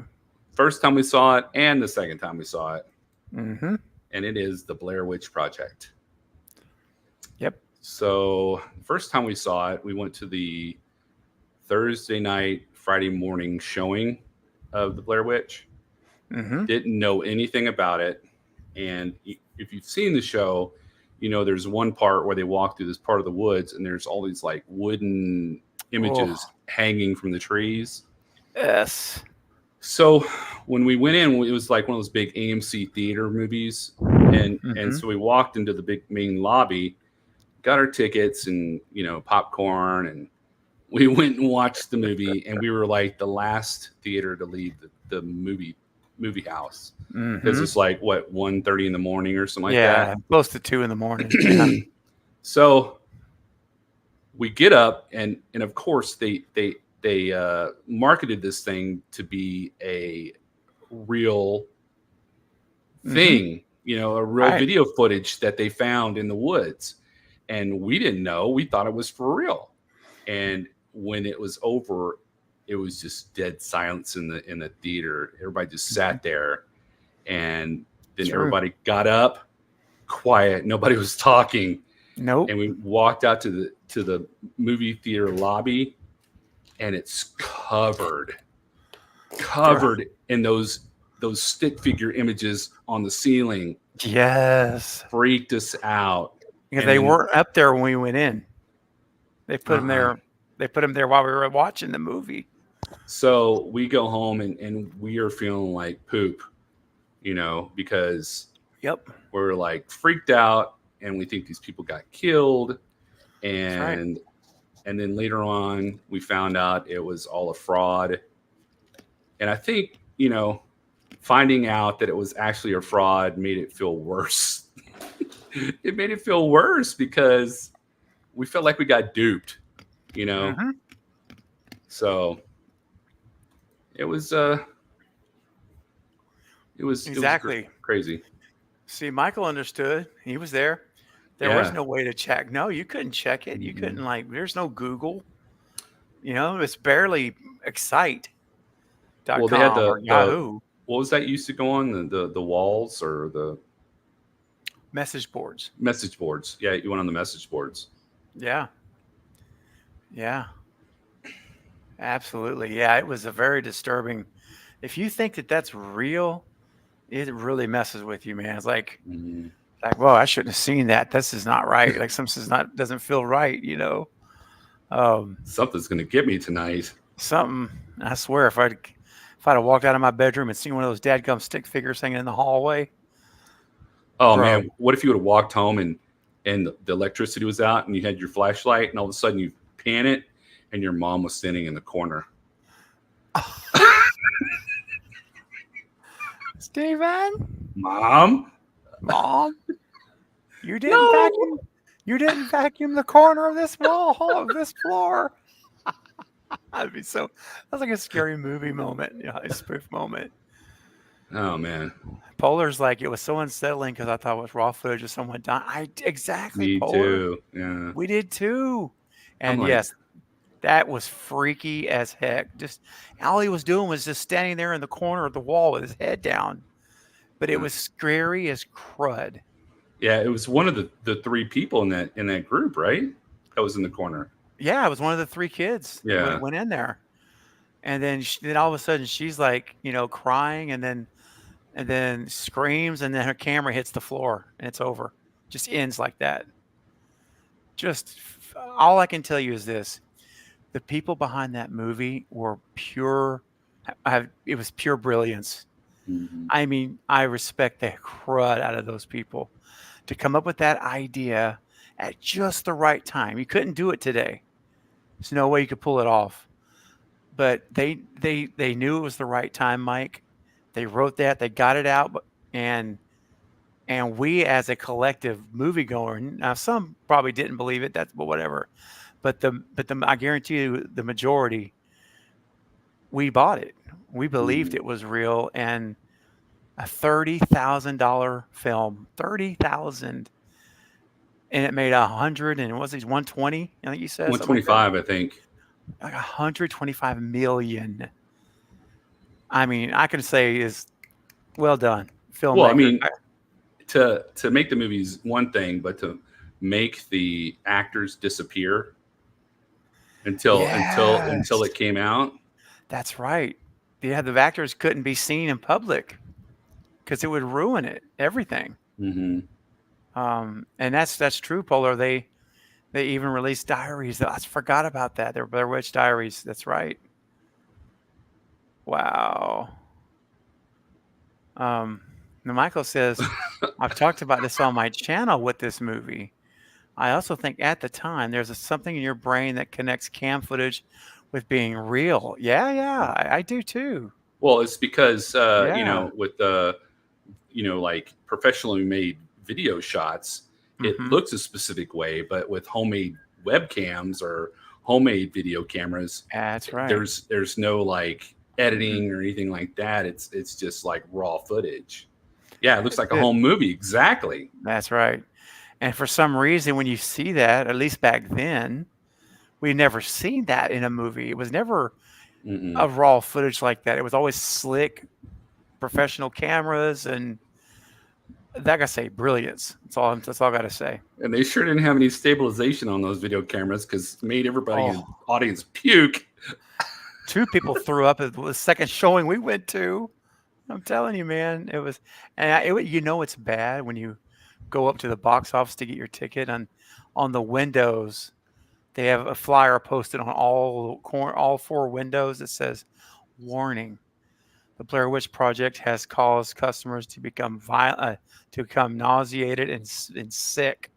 First time we saw it, and the second time we saw it, Mm-hmm. and it is the Blair Witch Project. Yep. So, first time we saw it, we went to the Thursday night, Friday morning showing of the Blair Witch. Mm-hmm. Didn't know anything about it. And if you've seen the show, you know there's one part where they walk through this part of the woods and there's all these like wooden images hanging from the trees. Yes. So when we went in, it was like one of those big AMC theater movies. And so we walked into the big main lobby, got our tickets and, you know, popcorn, and we went and watched the movie, and we were like the last theater to leave the movie house. Because it's like, what, 1:30 in the morning or something like that? Yeah, close to 2 in the morning. Yeah. So we get up, and of course they marketed this thing to be a real thing, you know, a real video footage that they found in the woods. And we didn't know. We thought it was for real. And when it was over, it was just dead silence in the theater. Everybody just sat there, and then everybody got up, quiet. Nobody was talking. Nope. And we walked out to the movie theater lobby, and it's covered in those stick figure images on the ceiling. Yes. Freaked us out. Because they weren't up there when we went in. They put them there. They put them there while we were watching the movie. So we go home and we are feeling like poop, you know, because we're like freaked out and we think these people got killed. And then later on, we found out it was all a fraud. And I think, you know, finding out that it was actually a fraud made it feel worse. It made it feel worse because we felt like we got duped, you know? So it was exactly crazy. See, Michael understood. He was there. There was no way to check. No, you couldn't check it. You couldn't, like, there's no Google. You know, it's barely Excite.com Well, they had or Yahoo. What was that used to go on? The walls or the message boards. Message boards. Yeah, you went on the message boards. Yeah. Yeah. Absolutely. Yeah, it was a very disturbing. If you think that that's real, it really messes with you, man. It's like, whoa, I shouldn't have seen that. This is not right. Like something's doesn't feel right, you know. Something's gonna get me tonight. Something. I swear, if I'd have walked out of my bedroom and seen one of those dadgum stick figures hanging in the hallway. Oh man, what if you would have walked home and the electricity was out and you had your flashlight and all of a sudden you pan it and your mom was standing in the corner. Steven? Mom? You didn't vacuum. You didn't vacuum the corner of this wall of this floor. That'd be so. That's like a scary movie moment, a spoof moment. Oh man. Polar's like, it was so unsettling because I thought it was raw footage of someone dying. Exactly. Me Polar. too. Yeah. We did too. And yes, that was freaky as heck. Just all he was doing was just standing there in the corner of the wall with his head down. But it was scary as crud. Yeah, it was one of the three people in that group, right? That was in the corner. Yeah, it was one of the three kids. Yeah, went in there, and then all of a sudden she's like, crying, and then screams, and then her camera hits the floor, and it's over. Just ends like that. Just all I can tell you is this: the people behind that movie were pure. It was pure brilliance. Mm-hmm. I mean, I respect the crud out of those people to come up with that idea at just the right time. You couldn't do it today. There's no way you could pull it off. But they knew it was the right time, Mike. They wrote that, they got it out, and we as a collective moviegoer, now some probably didn't believe it, but whatever. But I guarantee you the majority, we bought it. We believed it was real, and A $30,000 film. 30,000, and it made 100, and was it 120? I think you said something like that. 125, I think. Like 125 million. I mean, I can say is well done, filmmaker. Well, I mean, to make the movies one thing, but to make the actors disappear until it came out. That's right. Yeah, the actors couldn't be seen in public because it would ruin it, everything. Mm-hmm. And that's true, Polar. They even released diaries. I forgot about that. They're Blair Witch Diaries. That's right. Wow. Now Michael says, I've talked about this on my channel with this movie. I also think at the time there's something in your brain that connects cam footage with being real. Yeah, I do too. Well, it's because Yeah. with the like professionally made video shots, it Mhm. looks a specific way, but with homemade webcams or homemade video cameras, That's right. there's no like editing or anything like that. It's just like raw footage. Yeah, it looks like a home movie. Exactly. That's right. And for some reason, when you see that, at least back then, we never seen that in a movie. It was never Mm-mm. a raw footage like that. It was always slick, professional cameras, and like I say, brilliance. That's all I got to say. And they sure didn't have any stabilization on those video cameras because it made everybody in the Oh. audience puke. 2 people threw up at the second showing we went to. I'm telling you, man, it was, and it's bad when you go up to the box office to get your ticket, and on the windows they have a flyer posted on all 4 windows that says, "Warning: the Blair Witch Project has caused customers to become violent, to become nauseated and sick."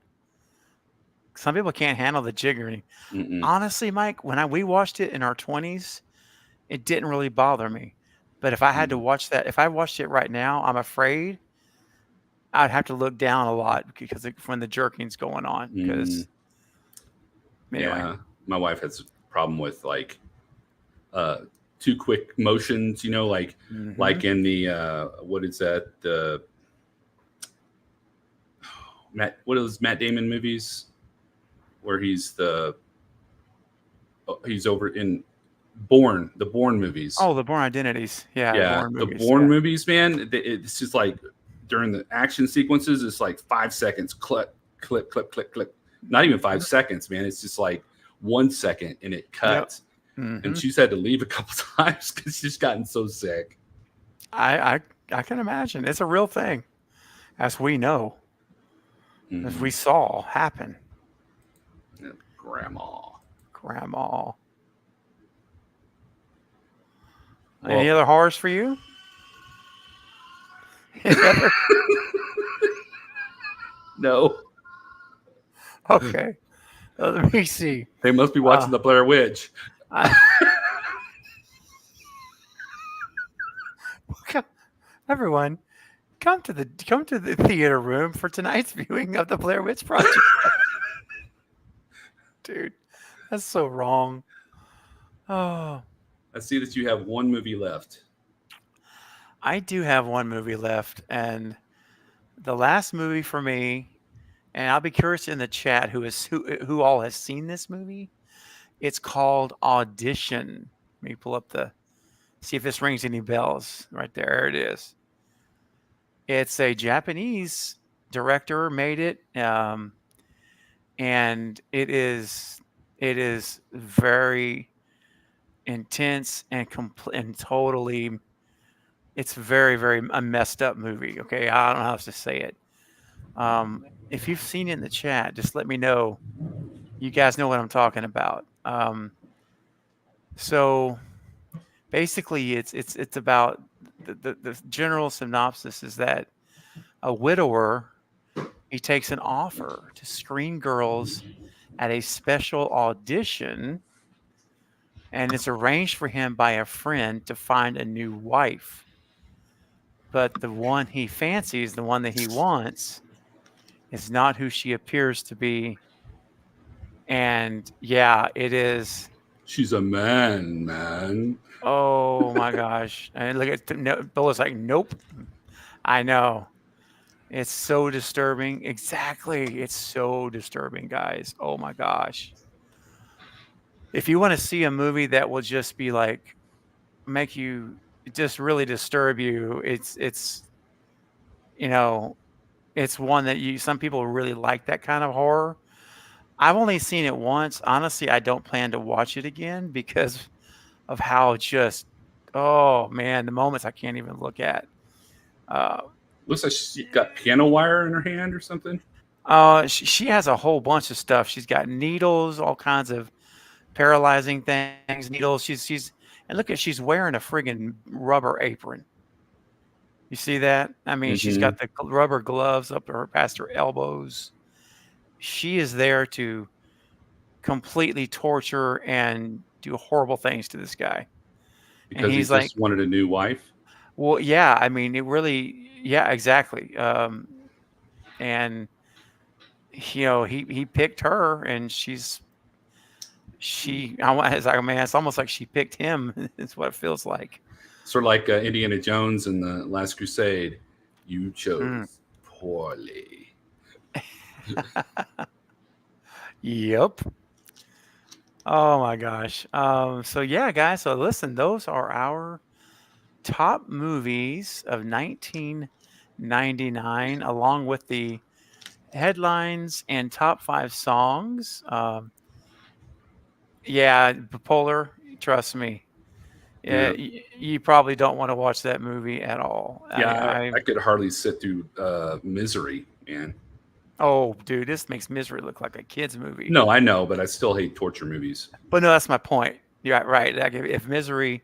Some people can't handle the jiggering. Mm-mm. Honestly, Mike, when we watched it in our 20s, it didn't really bother me. But if I had to watch that, if I watched it right now, I'm afraid I'd have to look down a lot because when the jerking's going on. Because anyway. Yeah, my wife has a problem with like too quick motions. Like Mhm. like in the what is that? The what are those Matt Damon movies where he's over in the Bourne movies. Oh, the Bourne Identities. Yeah, yeah, the Bourne movies, man. It's just like during the action sequences, it's like 5 seconds, clip, clip, clip, clip, clip. Not even 5 seconds, man. It's just like 1 second, and it cuts. Yep. Mm-hmm. And she's had to leave a couple times because she's gotten so sick. I can imagine. It's a real thing, as we know, as we saw happen. Grandma. Any other horrors for you? No. Okay. Let me see. They must be watching the Blair Witch. Everyone, come to the theater room for tonight's viewing of the Blair Witch Project. Dude, that's so wrong. Oh, I see that you have one movie left. I do have one movie left, and the last movie for me, and I'll be curious in the chat who all has seen this movie. It's called Audition. Let me pull up see if this rings any bells. Right there it is. It's a Japanese director made it, and it is very intense and totally. It's very, very a messed up movie. Okay, I don't know how else to say it. If you've seen it in the chat, just let me know. You guys know what I'm talking about. So basically, it's about the general synopsis is that a widower, he takes an offer to screen girls at a special audition, and it's arranged for him by a friend to find a new wife. But the one he fancies, the one that he wants, is not who she appears to be. And yeah, it is. She's a man. Oh my gosh! And look at Bella's like, nope. I know. It's so disturbing. Exactly. It's so disturbing, guys. Oh my gosh. If you want to see a movie that will just be like make you just really disturb you, it's you know, it's one that you some people really like that kind of horror. I've only seen it once. Honestly, I don't plan to watch it again because of how just oh man, the moments I can't even look at. Uh, Looks like she's got piano wire in her hand or something. she has a whole bunch of stuff. She's got needles, all kinds of paralyzing things, needles. She's and look at she's wearing a friggin' rubber apron. You see that? I mean, she's Hmm. got the rubber gloves up to her past her elbows. She is there to completely torture and do horrible things to this guy. And Because he he's like, just wanted a new wife. well, yeah, I mean, it really, yeah, exactly. And he picked her, and it's like, man, it's almost like she picked him. It's what it feels like. Sort of like Indiana Jones in the Last Crusade. You Mm. chose poorly. Yep. Oh my gosh. So yeah, guys. So listen, those are our top movies of 1999, along with the headlines and top 5 songs. Yeah, Bipolar, trust me. Yeah, Yeah, you probably don't want to watch that movie at all. yeah. I could hardly sit through Misery, man. Oh, dude, this makes Misery look like a kid's movie. No, I know, but I still hate torture movies. But no, that's my point. You're right. Like if Misery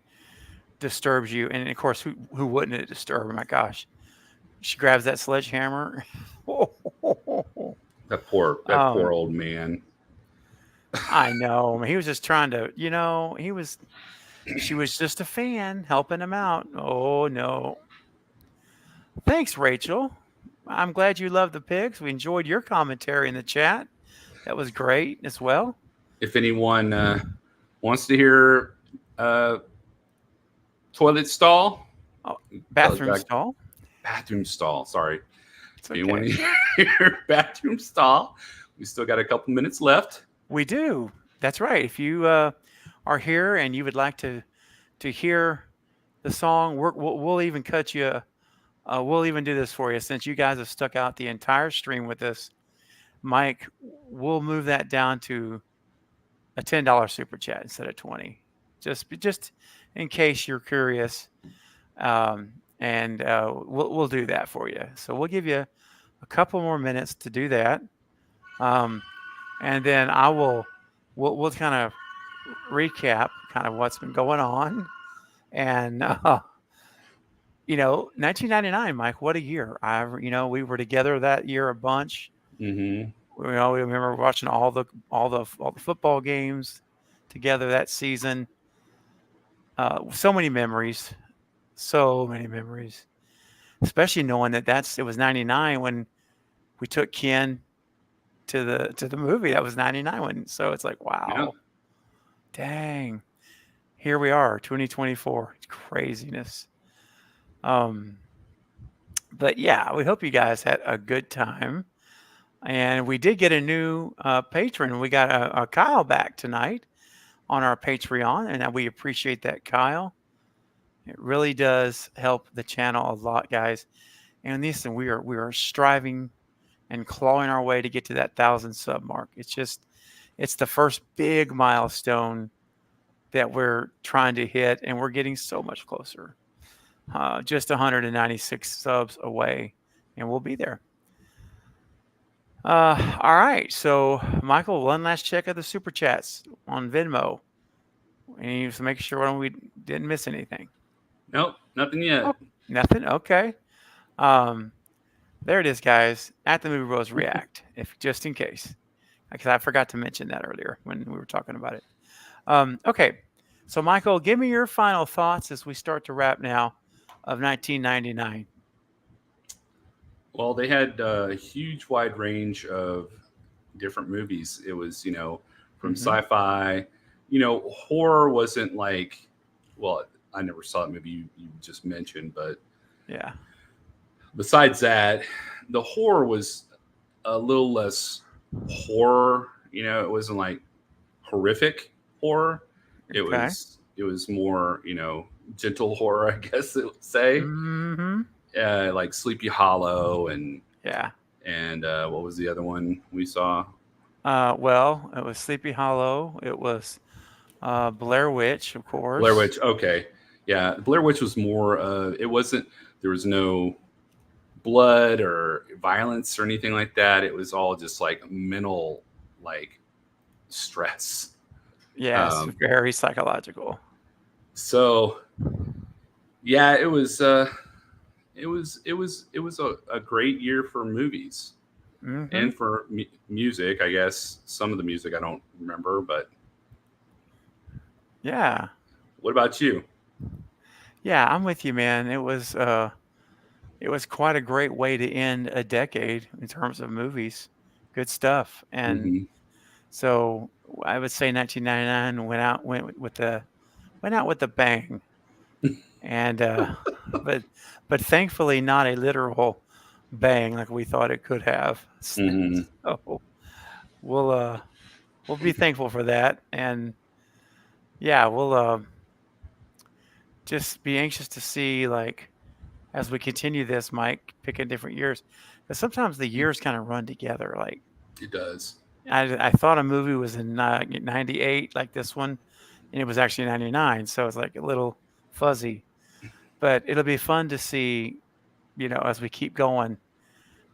disturbs you, and of course, who wouldn't it disturb? Oh my gosh, she grabs that sledgehammer. That poor um, old man. I know. He was just trying to, she was just a fan helping him out. Oh, no. Thanks, Rachel. I'm glad you loved the pigs. We enjoyed your commentary in the chat. That was great as well. If anyone wants to hear uh, toilet stall, Oh, bathroom stall. bathroom stall. Sorry. It's If anyone okay. hear bathroom stall, we still got a couple minutes left. We do. That's right. If you are here and you would like to hear the song, we'll even cut you. We'll even do this for you since you guys have stuck out the entire stream with us. Mike, we'll move that down to a $10 super chat instead of 20, just in case you're curious, and we'll do that for you. So we'll give you a couple more minutes to do that, and then we'll kind of recap kind of what's been going on, and 1999, Mike, what a year! We were together that year a bunch. Mm-hmm. We remember watching all the football games together that season. So many memories, especially knowing that it was 99 when we took Ken to the movie. That was 99 when, so it's like, wow, Yeah. dang, here we are, 2024. It's craziness. But yeah, we hope you guys had a good time. And we did get a new patron. We got a Kyle back tonight on our Patreon, and we appreciate that, Kyle. It really does help the channel a lot, guys. And listen, we are striving and clawing our way to get to that 1,000 sub mark. It's the first big milestone that we're trying to hit, and we're getting so much closer. Just 196 subs away, and we'll be there. All right. So, Michael, one last check of the super chats on Venmo. And just make sure we didn't miss anything. Nope, nothing yet. Oh, nothing. Okay. There it is, guys. At the Movie Bros React, if just in case, because I forgot to mention that earlier when we were talking about it. Okay. So, Michael, give me your final thoughts as we start to wrap now of 1999. Well, they had a huge wide range of different movies. It was, from sci-fi, horror wasn't like, well, I never saw that movie you just mentioned, but yeah, besides that, the horror was a little less horror. You know, it wasn't like horrific horror. Okay. It was more, gentle horror, I guess it would say. Mm-hmm. Like Sleepy Hollow Yeah. and what was the other one we saw? Well, it was Sleepy Hollow. It was Blair Witch, of Blair course. Witch. Okay, yeah, Blair Witch was more. It wasn't. There was no blood or violence or anything like that. It was all just like mental, like stress. Yes, Um, very psychological. so yeah, it was. It was a great year for movies Mm-hmm. and for music. I guess some of the music I don't remember, but Yeah. what about you? Yeah, I'm with you, man. It was quite a great way to end a decade in terms of movies. Good stuff. And Hmm. so I would say 1999 went out with a bang. And but but thankfully not a literal bang like we thought it could have. Hmm. So we'll uh we'll be thankful for that. And yeah, we'll just be anxious to see, like, as we continue this, Mike, picking different years. Because sometimes the years kind of run together. Like It does. I thought a movie was in 98, like this one, and it was actually 99. So it's like a little fuzzy. But it'll be fun to see, as we keep going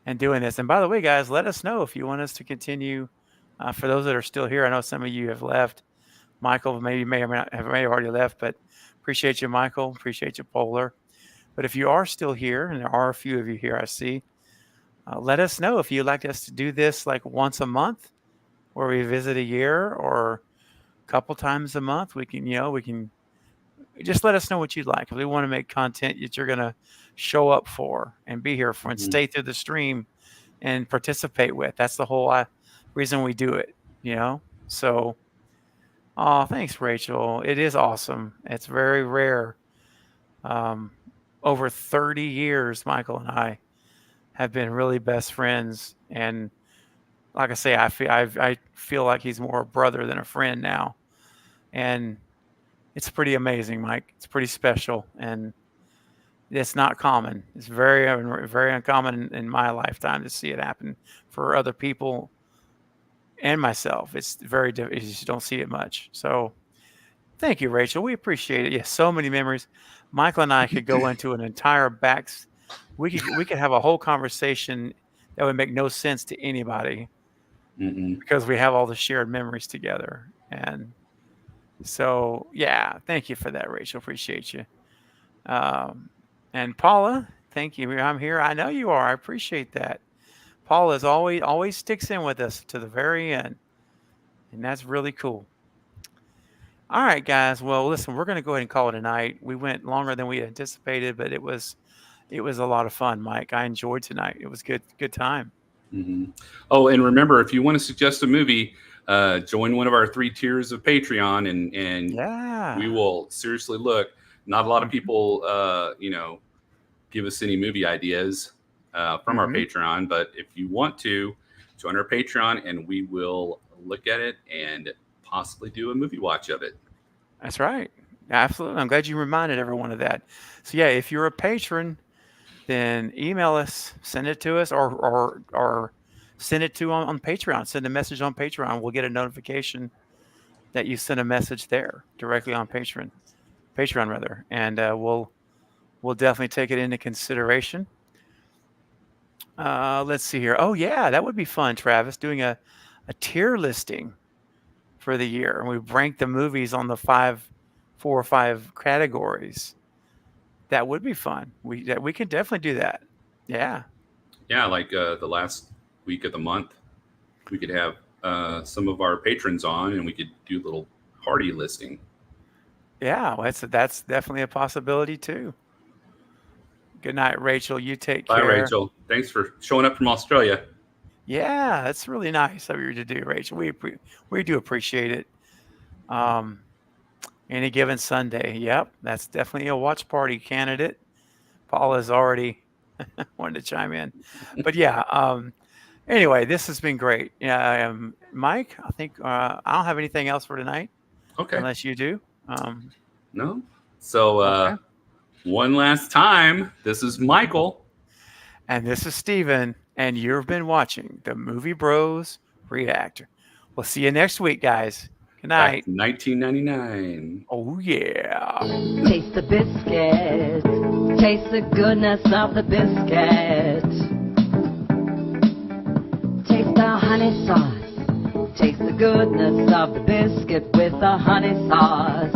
and doing this. And by the way, guys, let us know if you want us to continue. For those that are still here, I know some of you have left. Michael maybe may or may have already left, but appreciate you, Michael. Appreciate you, Polar. But if you are still here, and there are a few of you here, I see, let us know if you'd like us to do this like once a month, where we visit a year, or a couple times a month. We can just let us know what you'd like. We want to make content that you're going to show up for and be here for and Mhm. stay through the stream and participate with. That's the whole reason we do it. So, oh, thanks, Rachel. It is awesome. It's very rare. Um, over 30 years, Michael and I have been really best friends. And like I say, I feel like he's more a brother than a friend now. And it's pretty amazing, Mike. It's pretty special. And it's not common. It's very uncommon in my lifetime to see it happen for other people and myself. It's you just don't see it much. So thank you, Rachel. We appreciate it. Yes, so many memories. Michael and I could go into an entire backs. We could have a whole conversation that would make no sense to anybody Mm-mm. because we have all the shared memories together. And so, yeah, thank you for that, Rachel. Appreciate you. Um, and Paula, thank you. I'm here. I know you are. I appreciate that. Paula's always sticks in with us to the very end, and that's really cool. All right, guys. Well, listen, we're going to go ahead and call it a night. We went longer than we anticipated, but it was a lot of fun, Mike. I enjoyed tonight. It was good time. Hmm. Oh, and remember, if you want to suggest a movie, join one of our 3 tiers of Patreon, and we Yeah. will seriously look. Not a lot of Mhm. people, give us any movie ideas from our Mhm. Patreon, but if you want to, join our Patreon, and we will look at it and possibly do a movie watch of it. That's right. Absolutely. I'm glad you reminded everyone of that. So yeah, if you're a patron, then email us, send it to us, or send it to on Patreon. Send a message on Patreon. We'll get a notification that you sent a message there directly on Patreon rather, and we'll definitely take it into consideration. Let's see here. Oh yeah, that would be fun, Travis, doing a tier listing for the year, and we rank the movies on the 4 or 5 categories. That would be fun. We can definitely do that. Yeah. Yeah, like the last week of the month, we could have some of our patrons on, and we could do a little party listing. Yeah, well, that's definitely a possibility too. Good night, Rachel. You take Bye, care. Rachel. Thanks for showing up from Australia. Yeah, that's really nice of you to do, Rachel. We do appreciate it. Um, any given Sunday. Yep, that's definitely a watch party candidate. Paul is already wanted to chime in. But yeah, anyway, this has been great. Yeah, Mike, I think I don't have anything else for tonight, Okay. unless you do. No. So Okay. one last time, this is Michael. And this is Steven, and you've been watching the Movie Bros React. We'll see you next week, guys. Good Back night. to 1999. Oh, yeah. Taste the biscuit. Taste the goodness of the biscuit. Taste the honey sauce. Taste the goodness of the biscuit with the honey sauce.